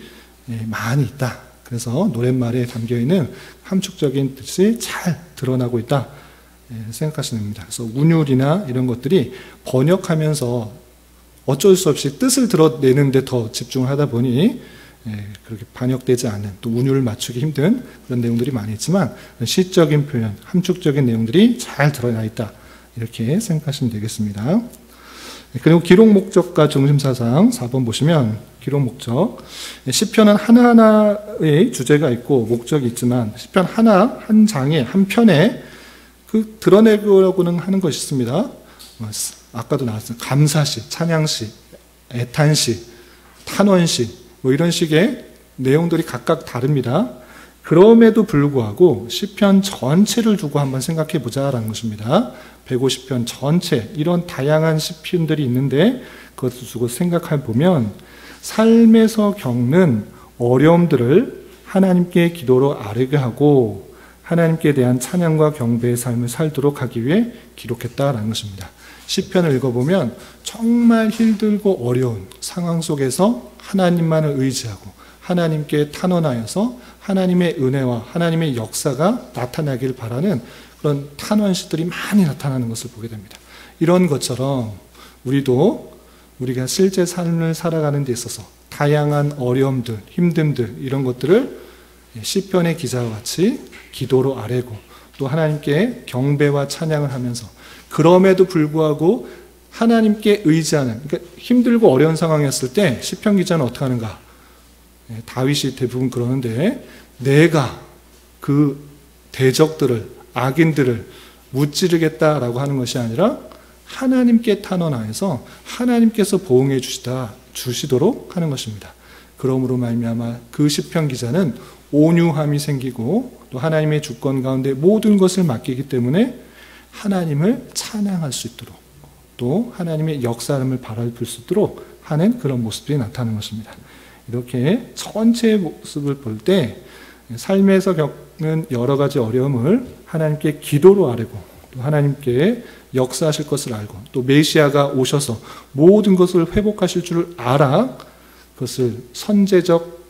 많이 있다. 그래서 노랫말에 담겨있는 함축적인 뜻이 잘 드러나고 있다 생각하시면 됩니다. 그래서 운율이나 이런 것들이 번역하면서 어쩔 수 없이 뜻을 드러내는 데 더 집중을 하다 보니 그렇게 반역되지 않는, 또 운율을 맞추기 힘든 그런 내용들이 많이 있지만 시적인 표현, 함축적인 내용들이 잘 드러나 있다 이렇게 생각하시면 되겠습니다. 그리고 기록 목적과 중심사상 4번 보시면 기록 목적, 시편은 하나하나의 주제가 있고 목적이 있지만 시편 한 장에 한 편에 그 드러내려고는 하는 것이 있습니다. 아까도 나왔어요. 감사시, 찬양시, 애탄시, 탄원시 이런 식의 내용들이 각각 다릅니다. 그럼에도 불구하고 시편 전체를 두고 한번 생각해 보자라는 것입니다. 150편 전체 이런 다양한 시편들이 있는데 그것을 두고 생각해 보면 삶에서 겪는 어려움들을 하나님께 기도로 아뢰게 하고 하나님께 대한 찬양과 경배의 삶을 살도록 하기 위해 기록했다라는 것입니다. 시편을 읽어보면 정말 힘들고 어려운 상황 속에서 하나님만을 의지하고 하나님께 탄원하여서 하나님의 은혜와 하나님의 역사가 나타나길 바라는 그런 탄원시들이 많이 나타나는 것을 보게 됩니다. 이런 것처럼 우리가 실제 삶을 살아가는 데 있어서 다양한 어려움들, 힘듦들 이런 것들을 시편의 기자와 같이 기도로 아뢰고 또 하나님께 경배와 찬양을 하면서 그럼에도 불구하고 하나님께 의지하는, 그러니까 힘들고 어려운 상황이었을 때 시편 기자는 어떻게 하는가? 다윗이 대부분 그러는데 내가 그 대적들을, 악인들을 무찌르겠다라고 하는 것이 아니라 하나님께 탄원하여서 하나님께서 보응해 주시도록 하는 것입니다. 그러므로 말미암아 그 시편 기자는 온유함이 생기고 또 하나님의 주권 가운데 모든 것을 맡기기 때문에 하나님을 찬양할 수 있도록 또 하나님의 역사함을 바라볼 수 있도록 하는 그런 모습들이 나타나는 것입니다. 이렇게 전체의 모습을 볼 때 삶에서 겪는 여러 가지 어려움을 하나님께 기도로 아뢰고 또 하나님께 역사하실 것을 알고 또 메시아가 오셔서 모든 것을 회복하실 줄을 알아 그것을 선제적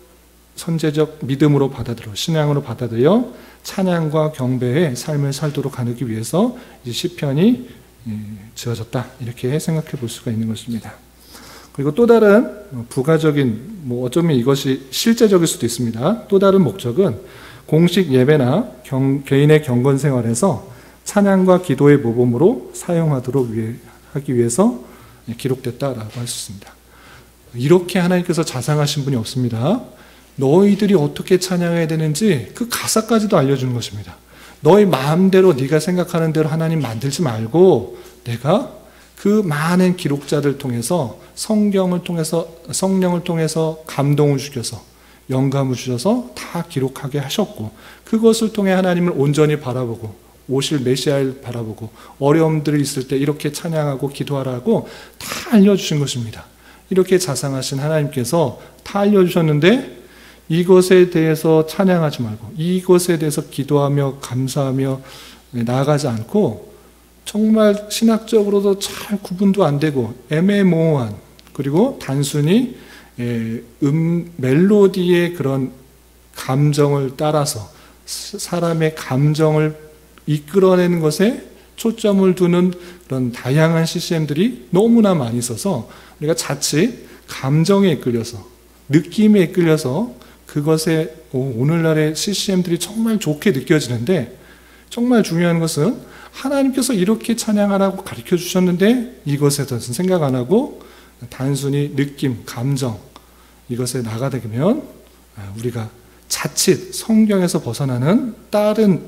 믿음으로 받아들여 신앙으로 받아들여 찬양과 경배의 삶을 살도록 하기 위해서 이 시편이 지어졌다 이렇게 생각해 볼 수가 있는 것입니다. 그리고 또 다른 부가적인 어쩌면 이것이 실제적일 수도 있습니다. 또 다른 목적은 공식 예배나 개인의 경건 생활에서 찬양과 기도의 모범으로 사용하도록 하기 위해서 기록됐다라고 할 수 있습니다. 이렇게 하나님께서 자상하신 분이 없습니다. 너희들이 어떻게 찬양해야 되는지 그 가사까지도 알려주는 것입니다. 너희 마음대로 네가 생각하는 대로 하나님 만들지 말고 내가 그 많은 기록자들 통해서 성경을 통해서 성령을 통해서 감동을 주셔서 영감을 주셔서 다 기록하게 하셨고 그것을 통해 하나님을 온전히 바라보고 오실 메시아를 바라보고 어려움들이 있을 때 이렇게 찬양하고 기도하라고 다 알려주신 것입니다. 이렇게 자상하신 하나님께서 다 알려주셨는데 이것에 대해서 찬양하지 말고 이것에 대해서 기도하며 감사하며 나아가지 않고 정말 신학적으로도 잘 구분도 안 되고 애매모호한 그리고 단순히 멜로디의 그런 감정을 따라서 사람의 감정을 이끌어내는 것에 초점을 두는 그런 다양한 CCM들이 너무나 많이 있어서 우리가 자칫 감정에 이끌려서 느낌에 이끌려서 그것에 오늘날의 CCM들이 정말 좋게 느껴지는데 정말 중요한 것은 하나님께서 이렇게 찬양하라고 가르쳐 주셨는데 이것에 대해서는 생각 안 하고 단순히 느낌, 감정 이것에 나가게 되면 우리가 자칫 성경에서 벗어나는 다른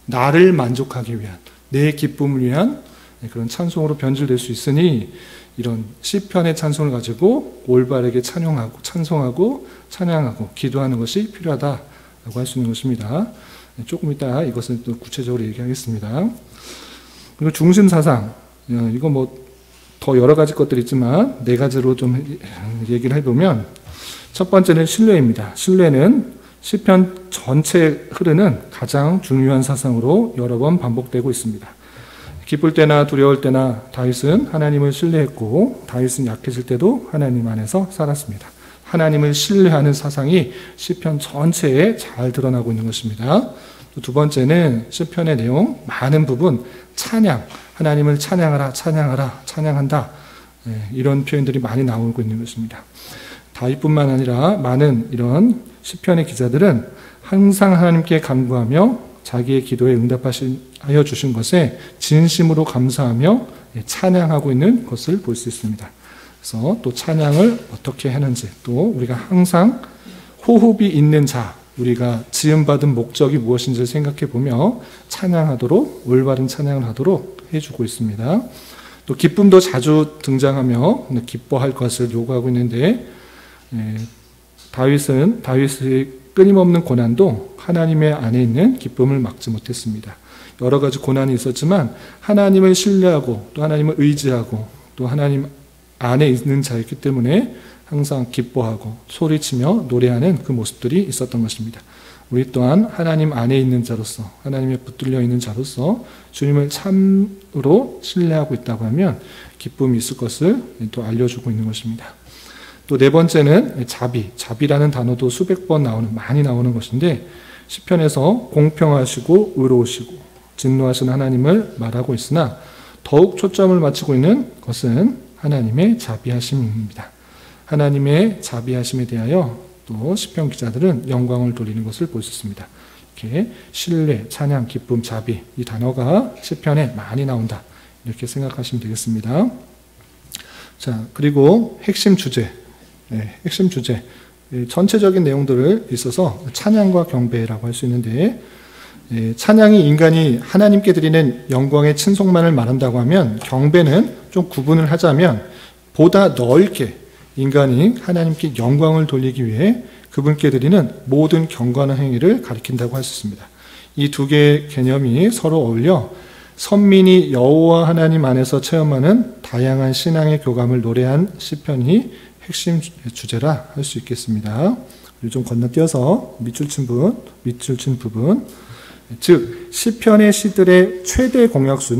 나를 만족하기 위한 내 기쁨을 위한 그런 찬송으로 변질될 수 있으니 이런 시편의 찬송을 가지고 올바르게 찬송하고 찬양하고 기도하는 것이 필요하다라고 할 수 있는 것입니다. 조금 이따 이것은 또 구체적으로 얘기하겠습니다. 그리고 중심 사상 이거 더 여러 가지 것들이 있지만 네 가지로 좀 얘기를 해보면 첫 번째는 신뢰입니다. 신뢰는 시편 전체에 흐르는 가장 중요한 사상으로 여러 번 반복되고 있습니다. 기쁠 때나 두려울 때나 다윗은 하나님을 신뢰했고 다윗은 약해질 때도 하나님 안에서 살았습니다. 하나님을 신뢰하는 사상이 시편 전체에 잘 드러나고 있는 것입니다. 두 번째는 시편의 내용 많은 부분 찬양, 하나님을 찬양하라, 찬양하라, 찬양한다 이런 표현들이 많이 나오고 있는 것입니다. 다윗뿐만 아니라 많은 이런 시편의 기자들은 항상 하나님께 간구하며 자기의 기도에 응답하여 주신 것에 진심으로 감사하며 찬양하고 있는 것을 볼 수 있습니다. 그래서 또 찬양을 어떻게 하는지 또 우리가 항상 호흡이 있는 자 우리가 지음받은 목적이 무엇인지를 생각해 보며 찬양하도록 올바른 찬양을 하도록 해주고 있습니다. 또 기쁨도 자주 등장하며 기뻐할 것을 요구하고 있는데 다윗의 끊임없는 고난도 하나님의 안에 있는 기쁨을 막지 못했습니다. 여러 가지 고난이 있었지만 하나님을 신뢰하고 또 하나님을 의지하고 또 하나님 안에 있는 자였기 때문에 항상 기뻐하고 소리치며 노래하는 그 모습들이 있었던 것입니다. 우리 또한 하나님 안에 있는 자로서 하나님에 붙들려 있는 자로서 주님을 참으로 신뢰하고 있다고 하면 기쁨이 있을 것을 또 알려주고 있는 것입니다. 또 네 번째는 자비라는 단어도 수백 번 많이 나오는 것인데 시편에서 공평하시고 의로우시고 진노하신 하나님을 말하고 있으나 더욱 초점을 맞추고 있는 것은 하나님의 자비하심입니다. 하나님의 자비하심에 대하여 또 시편 기자들은 영광을 돌리는 것을 볼 수 있습니다. 이렇게 신뢰, 찬양, 기쁨, 자비 이 단어가 시편에 많이 나온다. 이렇게 생각하시면 되겠습니다. 자, 그리고 핵심 주제, 핵심 주제, 전체적인 내용들을 있어서 찬양과 경배라고 할 수 있는데, 찬양이 인간이 하나님께 드리는 영광의 친송만을 말한다고 하면, 경배는 좀 구분을 하자면 보다 넓게 인간이 하나님께 영광을 돌리기 위해 그분께 드리는 모든 경건한 행위를 가리킨다고 할 수 있습니다. 이 두 개의 개념이 서로 어울려 선민이 여호와 하나님 안에서 체험하는 다양한 신앙의 교감을 노래한 시편이 핵심 주제라 할 수 있겠습니다. 좀 건너뛰어서 밑줄 친 부분, 즉 시편의 시들의 최대 공약수,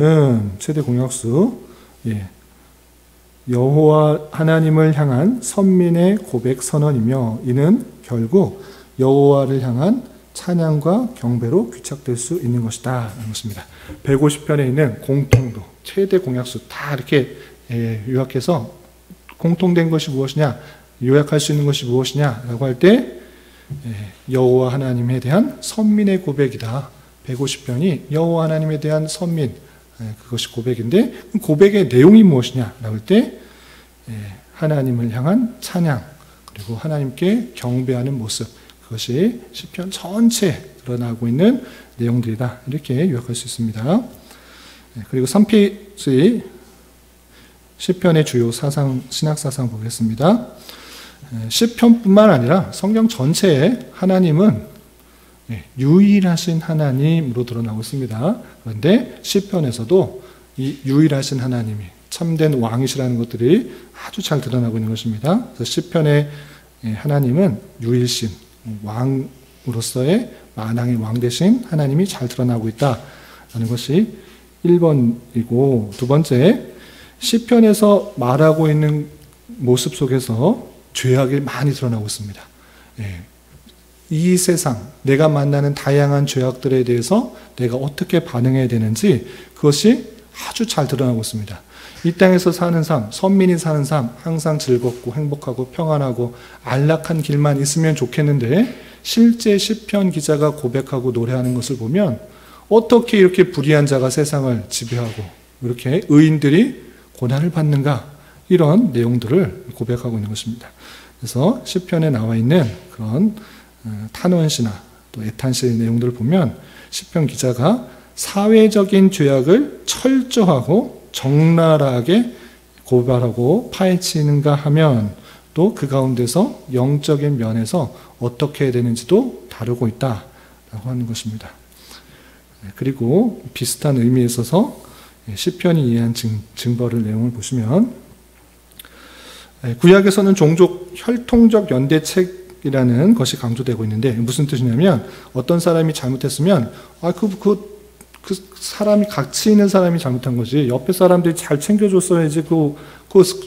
여호와 하나님을 향한 선민의 고백 선언이며, 이는 결국 여호와를 향한 찬양과 경배로 귀착될 수 있는 것이다 라는 것입니다. 150편에 있는 공통도, 최대 공약수 다 이렇게 요약해서 공통된 것이 무엇이냐, 요약할 수 있는 것이 무엇이냐라고 할 때 여호와 하나님에 대한 선민의 고백이다. 150편이 여호와 하나님에 대한 선민, 그것이 고백인데, 고백의 내용이 무엇이냐라고 할 때 하나님을 향한 찬양, 그리고 하나님께 경배하는 모습, 그것이 시편 전체에 드러나고 있는 내용들이다. 이렇게 요약할 수 있습니다. 그리고 3페이지 시편의 주요 사상, 신학사상 보겠습니다. 시편뿐만 아니라 성경 전체에 하나님은 유일하신 하나님으로 드러나고 있습니다. 그런데 시편에서도 이 유일하신 하나님이 참된 왕이시라는 것들이 아주 잘 드러나고 있는 것입니다. 그래서 시편의 하나님은 유일신, 왕으로서의 만왕의 왕 되신 하나님이 잘 드러나고 있다는 것이 1번이고, 두 번째, 시편에서 말하고 있는 모습 속에서 죄악이 많이 드러나고 있습니다. 이 세상, 내가 만나는 다양한 죄악들에 대해서 내가 어떻게 반응해야 되는지 그것이 아주 잘 드러나고 있습니다. 이 땅에서 사는 삶, 선민이 사는 삶, 항상 즐겁고 행복하고 평안하고 안락한 길만 있으면 좋겠는데, 실제 시편 기자가 고백하고 노래하는 것을 보면 어떻게 이렇게 불의한 자가 세상을 지배하고 이렇게 의인들이 고난을 받는가, 이런 내용들을 고백하고 있는 것입니다. 그래서 시편에 나와 있는 그런 탄원시나 또 애탄시의 내용들을 보면 시편 기자가 사회적인 죄악을 철저하고 적나라하게 고발하고 파헤치는가 하면, 또 그 가운데서 영적인 면에서 어떻게 해야 되는지도 다루고 있다라고 하는 것입니다. 그리고 비슷한 의미에 있어서 시편이 이해한 증거를 내용을 보시면, 구약에서는 종족 혈통적 연대책이라는 것이 강조되고 있는데, 무슨 뜻이냐면 어떤 사람이 잘못했으면 그 사람이 가치 있는 사람이 잘못한 거지, 옆에 사람들이 잘 챙겨줬어야지 그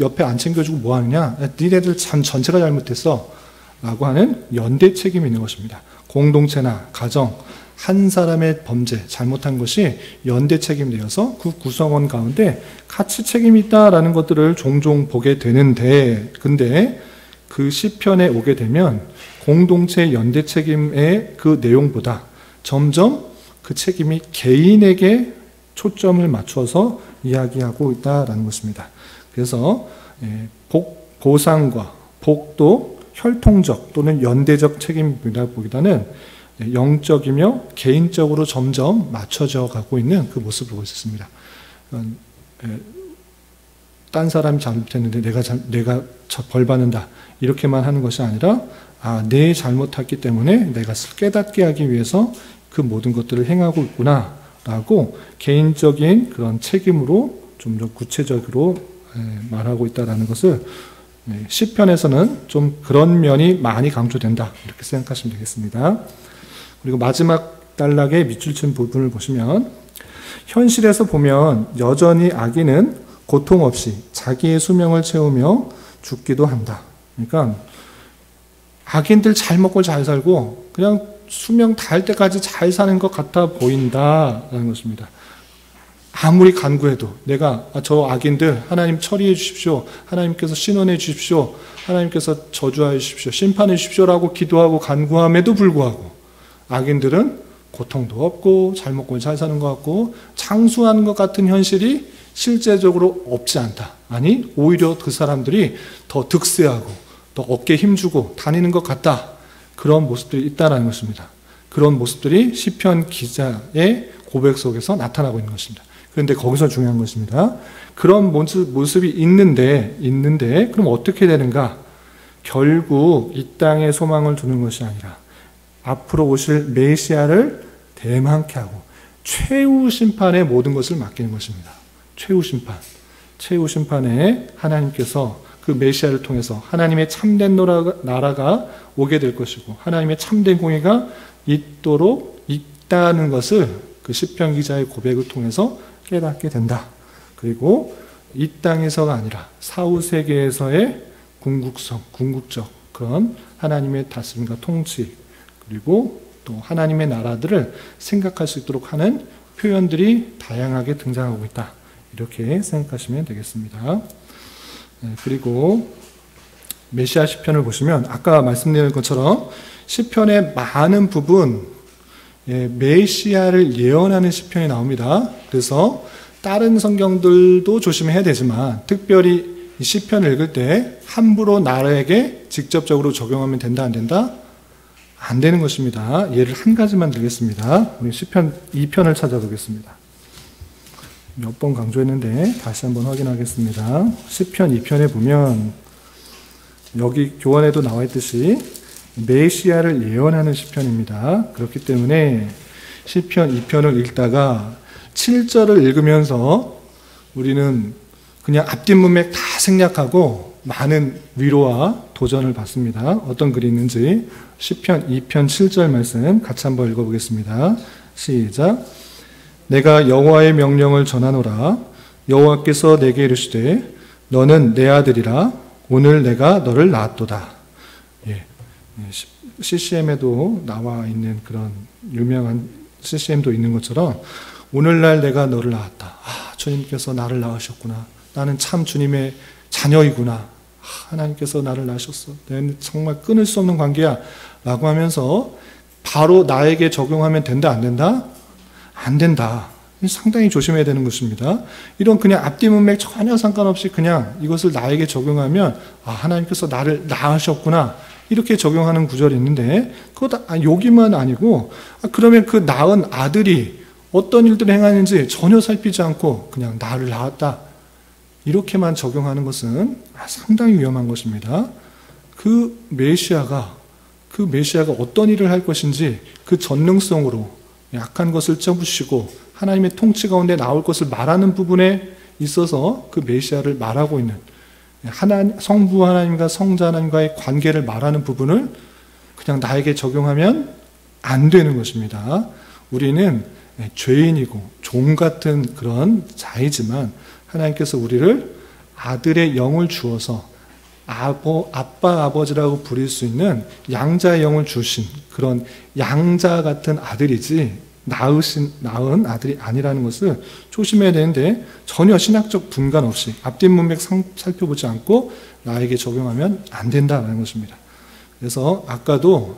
옆에 안 챙겨주고 뭐 하느냐, 니네들 전체가 잘못했어 라고 하는 연대 책임이 있는 것입니다. 공동체나 가정, 한 사람의 범죄, 잘못한 것이 연대 책임이 되어서 그 구성원 가운데 같이 책임이 있다라는 것들을 종종 보게 되는데, 근데 그 시편에 오게 되면 공동체 연대 책임의 그 내용보다 점점 그 책임이 개인에게 초점을 맞춰서 이야기하고 있다라는 것입니다. 그래서 보상과 복도 혈통적 또는 연대적 책임이라 보기보다는 영적이며 개인적으로 점점 맞춰져 가고 있는 그 모습을 보고 있습니다. 딴 사람이 잘못했는데 내가 벌 받는다, 이렇게만 하는 것이 아니라 내 잘못했기 때문에 내가 깨닫게 하기 위해서 그 모든 것들을 행하고 있구나 라고 개인적인 그런 책임으로 좀 더 구체적으로 말하고 있다는 것을 시편에서는 좀 그런 면이 많이 강조된다, 이렇게 생각하시면 되겠습니다. 그리고 마지막 단락의 밑줄 친 부분을 보시면, 현실에서 보면 여전히 악인은 고통 없이 자기의 수명을 채우며 죽기도 한다. 그러니까 악인들 잘 먹고 잘 살고 그냥 수명 닿을 때까지 잘 사는 것 같아 보인다라는 것입니다. 아무리 간구해도 내가 저 악인들 하나님 처리해 주십시오. 하나님께서 신원해 주십시오. 하나님께서 저주하여 주십시오. 심판해 주십시오라고 기도하고 간구함에도 불구하고 악인들은 고통도 없고 잘 먹고 잘 사는 것 같고 장수하는 것 같은 현실이 실제적으로 없지 않다. 아니 오히려 그 사람들이 더 득세하고 더 어깨에 힘주고 다니는 것 같다. 그런 모습들이 있다는 것입니다. 그런 모습들이 시편 기자의 고백 속에서 나타나고 있는 것입니다. 그런데 거기서 중요한 것입니다. 그런 모습이 있는데 그럼 어떻게 되는가? 결국 이 땅에 소망을 두는 것이 아니라 앞으로 오실 메시아를 대망케 하고 최후 심판에 모든 것을 맡기는 것입니다. 최후 심판에 하나님께서 그 메시아를 통해서 하나님의 참된 나라가 오게 될 것이고 하나님의 참된 공의가 있도록 있다는 것을 그 시편 기자의 고백을 통해서 깨닫게 된다. 그리고 이 땅에서가 아니라 사후 세계에서의 궁극적 그런 하나님의 다스림과 통치 그리고 또 하나님의 나라들을 생각할 수 있도록 하는 표현들이 다양하게 등장하고 있다. 이렇게 생각하시면 되겠습니다. 그리고 메시아 시편을 보시면 아까 말씀드린 것처럼 시편의 많은 부분 메시아를 예언하는 시편이 나옵니다. 그래서 다른 성경들도 조심해야 되지만 특별히 이 시편을 읽을 때 함부로 나에게 직접적으로 적용하면 된다 안 된다? 안 되는 것입니다. 예를 한 가지만 들겠습니다. 우리 시편 2편을 찾아보겠습니다. 몇 번 강조했는데 다시 한번 확인하겠습니다. 시편 2편에 보면 여기 교환에도 나와 있듯이 메시아를 예언하는 시편입니다. 그렇기 때문에 시편 2편을 읽다가 7절을 읽으면서 우리는 그냥 앞뒷 문맥 다 생략하고 많은 위로와 도전을 받습니다. 어떤 글이 있는지 시편 2편 7절 말씀 같이 한번 읽어보겠습니다. 시작. 내가 여호와의 명령을 전하노라. 여호와께서 내게 이르시되 너는 내 아들이라. 오늘 내가 너를 낳았도다. CCM에도 나와 있는 그런 유명한 CCM도 있는 것처럼 오늘날 내가 너를 낳았다. 주님께서 나를 낳으셨구나. 나는 참 주님의 자녀이구나. 하나님께서 나를 낳으셨어. 내는 정말 끊을 수 없는 관계야. 라고 하면서 바로 나에게 적용하면 된다 안 된다? 안 된다. 상당히 조심해야 되는 것입니다. 이런 그냥 앞뒤 문맥 전혀 상관없이 그냥 이것을 나에게 적용하면 하나님께서 나를 낳으셨구나. 이렇게 적용하는 구절이 있는데 그것 여기만 아니고 그러면 그 낳은 아들이 어떤 일들을 행하는지 전혀 살피지 않고 그냥 나를 낳았다. 이렇게만 적용하는 것은 상당히 위험한 것입니다. 그 메시아가 어떤 일을 할 것인지 그 전능성으로 약한 것을 접으시고 하나님의 통치 가운데 나올 것을 말하는 부분에 있어서 그 메시아를 말하고 있는 성부 하나님과 성자 하나님과의 관계를 말하는 부분을 그냥 나에게 적용하면 안 되는 것입니다. 우리는 죄인이고 종 같은 그런 자이지만 하나님께서 우리를 아들의 영을 주어서 아빠 아버지라고 부릴 수 있는 양자의 영을 주신 그런 양자 같은 아들이지 낳은 아들이 아니라는 것을 조심해야 되는데 전혀 신학적 분간 없이 앞뒷 문맥 살펴보지 않고 나에게 적용하면 안 된다는 것입니다. 그래서 아까도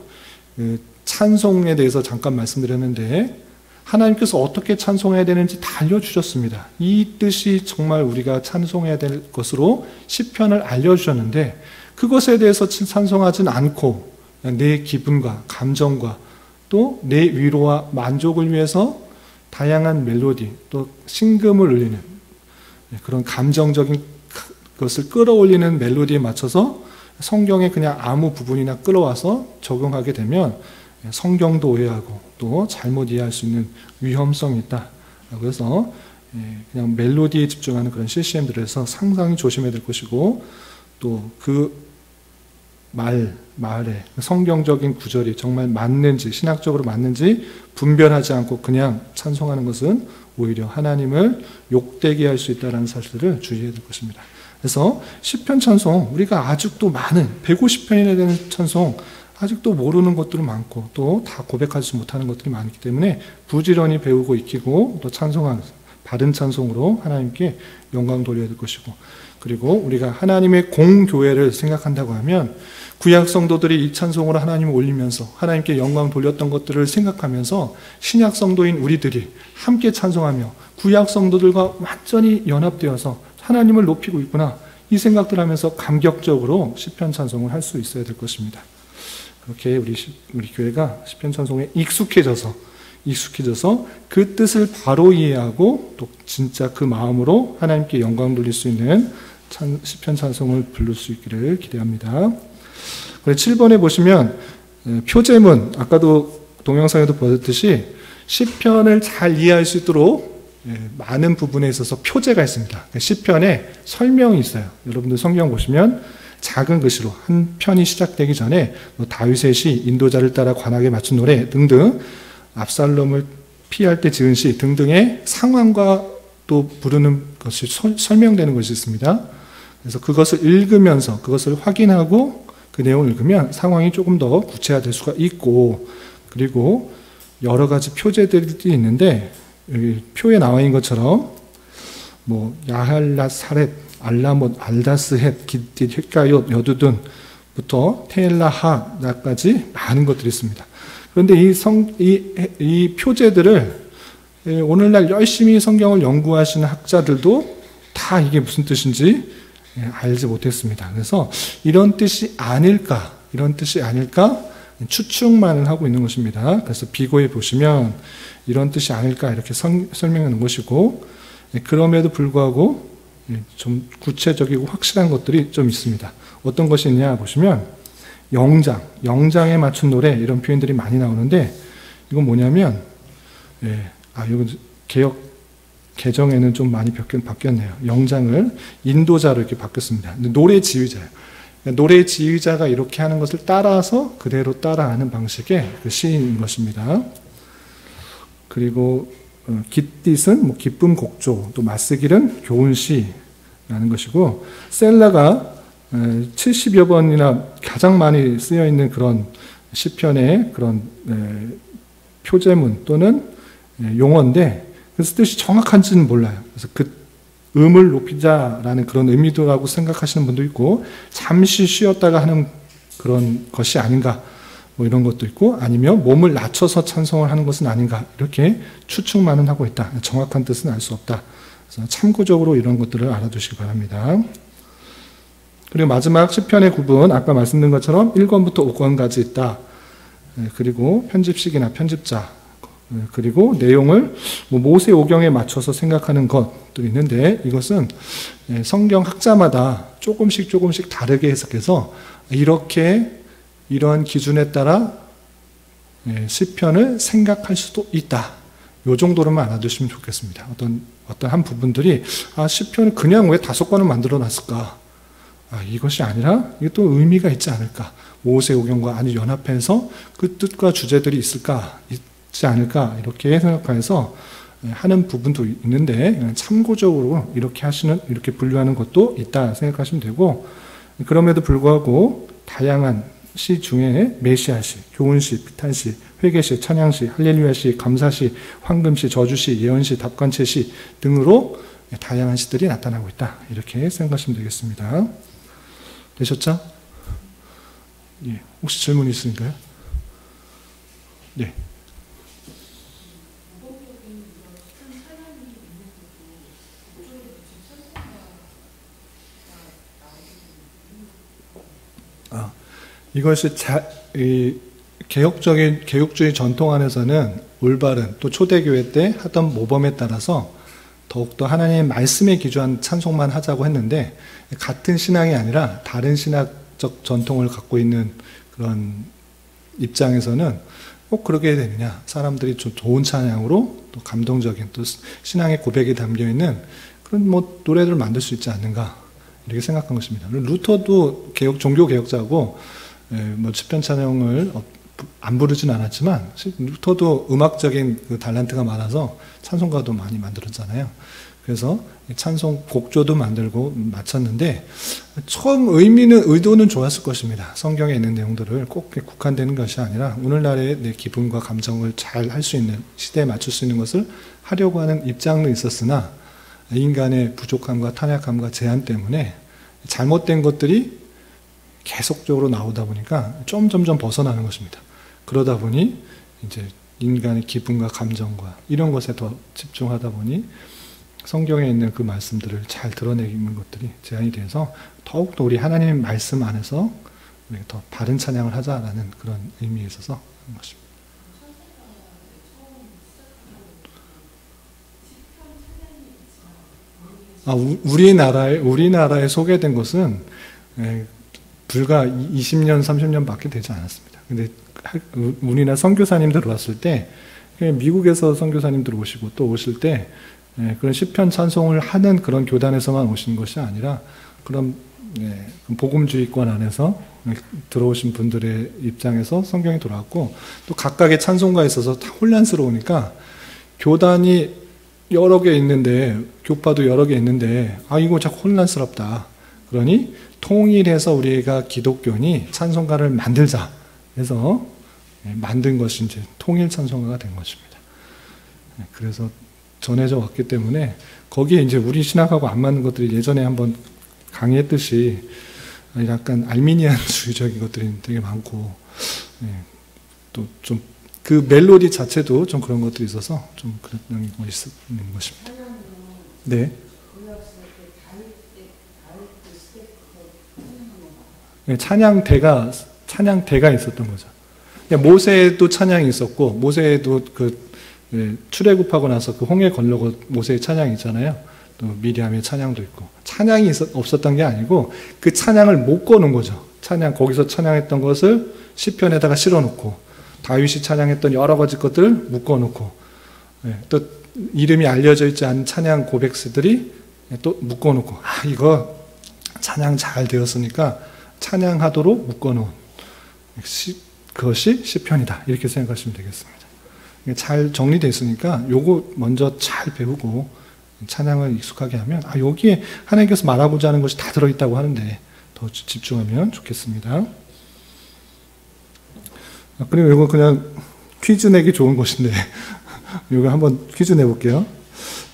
찬송에 대해서 잠깐 말씀드렸는데 하나님께서 어떻게 찬송해야 되는지 다 알려주셨습니다. 이 뜻이 정말 우리가 찬송해야 될 것으로 시편을 알려주셨는데 그것에 대해서 찬송하진 않고 내 기분과 감정과 또 내 위로와 만족을 위해서 다양한 멜로디 또 신금을 울리는 그런 감정적인 것을 끌어올리는 멜로디에 맞춰서 성경에 그냥 아무 부분이나 끌어와서 적용하게 되면 성경도 오해하고 또 잘못 이해할 수 있는 위험성이 있다. 그래서 그냥 멜로디에 집중하는 그런 CCM들에서 상당히 조심해야 될 것이고 또 그 말에 성경적인 구절이 정말 맞는지 신학적으로 맞는지 분별하지 않고 그냥 찬송하는 것은 오히려 하나님을 욕되게 할 수 있다는 사실을 주의해야 될 것입니다. 그래서 시편 찬송 우리가 아직도 많은 150편이나 되는 찬송 아직도 모르는 것들이 많고 또 다 고백하지 못하는 것들이 많기 때문에 부지런히 배우고 익히고 또 찬송하는 바른 찬송으로 하나님께 영광 돌려야 될 것이고, 그리고 우리가 하나님의 공교회를 생각한다고 하면 구약 성도들이 이 찬송으로 하나님을 올리면서 하나님께 영광 돌렸던 것들을 생각하면서 신약 성도인 우리들이 함께 찬송하며 구약 성도들과 완전히 연합되어서 하나님을 높이고 있구나, 이 생각들 하면서 감격적으로 시편 찬송을 할 수 있어야 될 것입니다. 그렇게 우리 교회가 시편 찬송에 익숙해져서 그 뜻을 바로 이해하고 또 진짜 그 마음으로 하나님께 영광 돌릴 수 있는 시편 찬송을 부를 수 있기를 기대합니다. 7번에 보시면 표제문, 아까도 동영상에도 보셨듯이 시편을 잘 이해할 수 있도록 많은 부분에 있어서 표제가 있습니다. 시편에 설명이 있어요. 여러분들 성경 보시면 작은 글씨로 한 편이 시작되기 전에 다윗의 시, 인도자를 따라 관악에 맞춘 노래 등등, 압살롬을 피할 때 지은 시 등등의 상황과 또 부르는 것이 설명되는 것이 있습니다. 그래서 그것을 읽으면서 그것을 확인하고 그 내용을 읽으면 상황이 조금 더 구체화될 수가 있고, 그리고 여러 가지 표제들이 있는데 여기 표에 나와 있는 것처럼 뭐 야할라 사렙, 알라못, 알다스헷, 기띠, 헷가욤, 여두둔부터 테엘라하나까지 많은 것들이 있습니다. 그런데 이 표제들을 오늘날 열심히 성경을 연구하시는 학자들도 다 이게 무슨 뜻인지 알지 못했습니다. 그래서 이런 뜻이 아닐까 추측만을 하고 있는 것입니다. 그래서 비고에 보시면 이런 뜻이 아닐까 이렇게 설명해 놓은 것이고, 그럼에도 불구하고 좀 구체적이고 확실한 것들이 좀 있습니다. 어떤 것이 있냐 보시면 영장에 맞춘 노래, 이런 표현들이 많이 나오는데, 이건 뭐냐면 이건 개정에는 좀 많이 바뀌었네요. 영장을 인도자로 이렇게 바뀌었습니다. 노래 지휘자예요. 노래 지휘자가 이렇게 하는 것을 따라서 그대로 따라하는 방식의 그 시인 것입니다. 그리고 깃딧은 기쁨 곡조, 또 마스길은 교훈시라는 것이고, 셀라가 70여 번이나 가장 많이 쓰여 있는 그런 시편의 그런 표제문 또는 용어인데, 그래서 뜻이 정확한지는 몰라요. 그래서 그 음을 높이자라는 그런 의미도라고 생각하시는 분도 있고, 잠시 쉬었다가 하는 그런 것이 아닌가, 뭐 이런 것도 있고, 아니면 몸을 낮춰서 찬송을 하는 것은 아닌가, 이렇게 추측만은 하고 있다. 정확한 뜻은 알 수 없다. 그래서 참고적으로 이런 것들을 알아두시기 바랍니다. 그리고 마지막 시편의 구분, 아까 말씀드린 것처럼 1권부터 5권까지 있다. 그리고 편집식이나 편집자, 그리고 내용을 모세오경에 맞춰서 생각하는 것들이 있는데, 이것은 성경 학자마다 조금씩 다르게 해석해서 이러한 기준에 따라 시편을 생각할 수도 있다. 이 정도로만 알아두시면 좋겠습니다. 어떤 한 부분들이 시편을 그냥 왜 5권을 만들어 놨을까? 이것이 아니라 이게 또 의미가 있지 않을까? 모세오경과 아주 연합해서 그 뜻과 주제들이 있지 않을까? 이렇게 생각해서 하는 부분도 있는데, 참고적으로 이렇게 분류하는 것도 있다 생각하시면 되고, 그럼에도 불구하고 다양한 시 중에 메시아시, 교훈시, 비탄시, 회개시, 찬양시, 할렐루야시, 감사시, 황금시, 저주시, 예언시, 답관체시 등으로 다양한 시들이 나타나고 있다. 이렇게 생각하시면 되겠습니다. 되셨죠? 예. 혹시 질문 있으신가요? 네. 이것이 개혁주의 전통 안에서는 올바른, 또 초대교회 때 하던 모범에 따라서 더욱더 하나님의 말씀에 기초한 찬송만 하자고 했는데, 같은 신앙이 아니라 다른 신학적 전통을 갖고 있는 그런 입장에서는 꼭 그러게 되느냐, 사람들이 좀 좋은 찬양으로 또 감동적인 또 신앙의 고백이 담겨있는 그런 노래들을 만들 수 있지 않는가, 이렇게 생각한 것입니다. 루터도 종교개혁자고 시편 찬양을 안 부르진 않았지만, 루터도 음악적인 그 달란트가 많아서 찬송가도 많이 만들었잖아요. 그래서 찬송 곡조도 만들고 마쳤는데 처음 의도는 좋았을 것입니다. 성경에 있는 내용들을 꼭 국한되는 것이 아니라 오늘날의 내 기분과 감정을 잘 할 수 있는, 시대에 맞출 수 있는 것을 하려고 하는 입장은 있었으나 인간의 부족함과 타락함과 제한 때문에 잘못된 것들이 계속적으로 나오다 보니까 점점 벗어나는 것입니다. 그러다 보니 이제 인간의 기분과 감정과 이런 것에 더 집중하다 보니 성경에 있는 그 말씀들을 잘 드러내는 것들이 제한이 돼서 더욱더 우리 하나님의 말씀 안에서 우리가 더 바른 찬양을 하자라는 그런 의미에 있어서 하는 것입니다. 우리나라에 소개된 것은 불과 20년, 30년밖에 되지 않았습니다. 근데 우리나라 선교사님들 왔을 때 미국에서 선교사님들 오시고 또 오실 때 그런 시편 찬송을 하는 그런 교단에서만 오신 것이 아니라 그런 복음주의권 안에서 들어오신 분들의 입장에서 성경이 돌아왔고 또 각각의 찬송가에 있어서 다 혼란스러우니까 교단이 여러 개 있는데 교파도 여러 개 있는데 이거 자꾸 혼란스럽다. 그러니 통일해서 우리가 기독교니 찬송가를 만들자. 해서 만든 것이 이제 통일 찬송가가 된 것입니다. 그래서 전해져 왔기 때문에 거기에 이제 우리 신학하고 안 맞는 것들이 예전에 한번 강의했듯이 약간 알미니안주의적인 것들이 되게 많고 또 좀 그 멜로디 자체도 좀 그런 것들이 있어서 좀 그런 것이 있는 것입니다. 네. 찬양대가 있었던 거죠. 모세도 찬양이 있었고 모세도 출애굽하고 나서 그 홍해 건너고 모세의 찬양이 있잖아요. 또 미리암의 찬양도 있고 찬양이 없었던 게 아니고 그 찬양을 묶어놓은 거죠. 거기서 찬양했던 것을 시편에다가 실어놓고 다윗이 찬양했던 여러 가지 것들을 묶어놓고 또 이름이 알려져 있지 않은 찬양 고백스들이 또 묶어놓고 이거 찬양 잘 되었으니까 찬양하도록 묶어놓은 그것이 시편이다. 이렇게 생각하시면 되겠습니다. 잘 정리되어 있으니까 요거 먼저 잘 배우고 찬양을 익숙하게 하면 여기에 하나님께서 말하고자 하는 것이 다 들어있다고 하는데 더 집중하면 좋겠습니다. 그리고 이거 그냥 퀴즈 내기 좋은 것인데 이거 한번 퀴즈 내볼게요.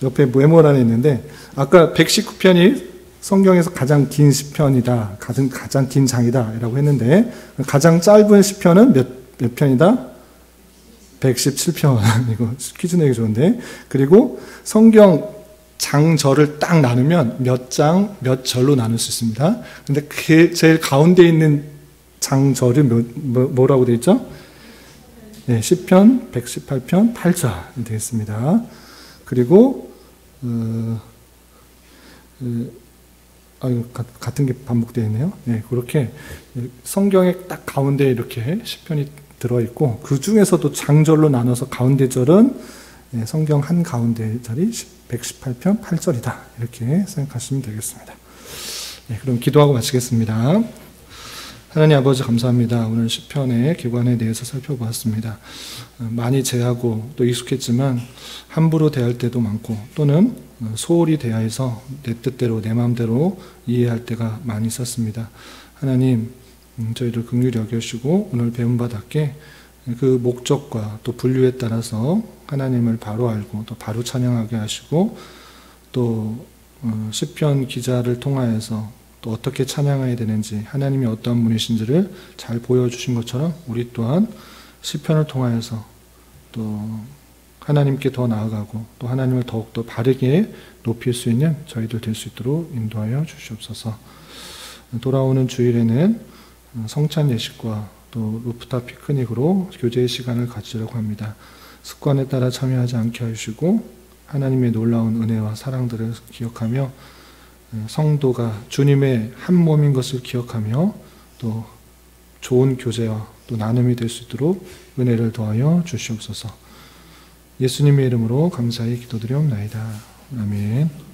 옆에 메모란에 있는데 아까 119편이 성경에서 가장 긴 시편이다, 가장 긴 장이다 라고 했는데 가장 짧은 시편은 몇 편이다? 117편. 이거 퀴즈 내기 좋은데. 그리고 성경 장절을 딱 나누면 몇 장, 몇 절로 나눌 수 있습니다. 근데 제일 가운데 있는 장절이 뭐라고 되어 있죠? 네, 시편 118편 8절 되겠습니다. 그리고 같은 게 반복되어 있네요. 네, 그렇게 성경의 딱 가운데 이렇게 시편이 들어있고 그 중에서도 장절로 나눠서 가운데 절은 성경 한 가운데 절이 118편 8절이다. 이렇게 생각하시면 되겠습니다. 네, 그럼 기도하고 마치겠습니다. 하나님 아버지 감사합니다. 오늘 시편의 기관에 대해서 살펴보았습니다. 많이 제하고 또 익숙했지만 함부로 대할 때도 많고 또는 소홀히 대하여서 내 뜻대로 내 마음대로 이해할 때가 많이 있었습니다. 하나님 저희를 긍휼히 여겨주시고 오늘 배운 바답게 그 목적과 또 분류에 따라서 하나님을 바로 알고 또 바로 찬양하게 하시고 또 시편 기자를 통하여서 또 어떻게 찬양해야 되는지 하나님이 어떠한 분이신지를 잘 보여주신 것처럼 우리 또한 시편을 통하여서 또 하나님께 더 나아가고 또 하나님을 더욱더 바르게 높일 수 있는 저희들 될 수 있도록 인도하여 주시옵소서. 돌아오는 주일에는 성찬 예식과 또 루프탑 피크닉으로 교제의 시간을 가지려고 합니다. 습관에 따라 참여하지 않게 해주시고 하나님의 놀라운 은혜와 사랑들을 기억하며 성도가 주님의 한 몸인 것을 기억하며 또 좋은 교제와 또 나눔이 될 수 있도록 은혜를 더하여 주시옵소서. 예수님의 이름으로 감사히 기도드리옵나이다. 아멘.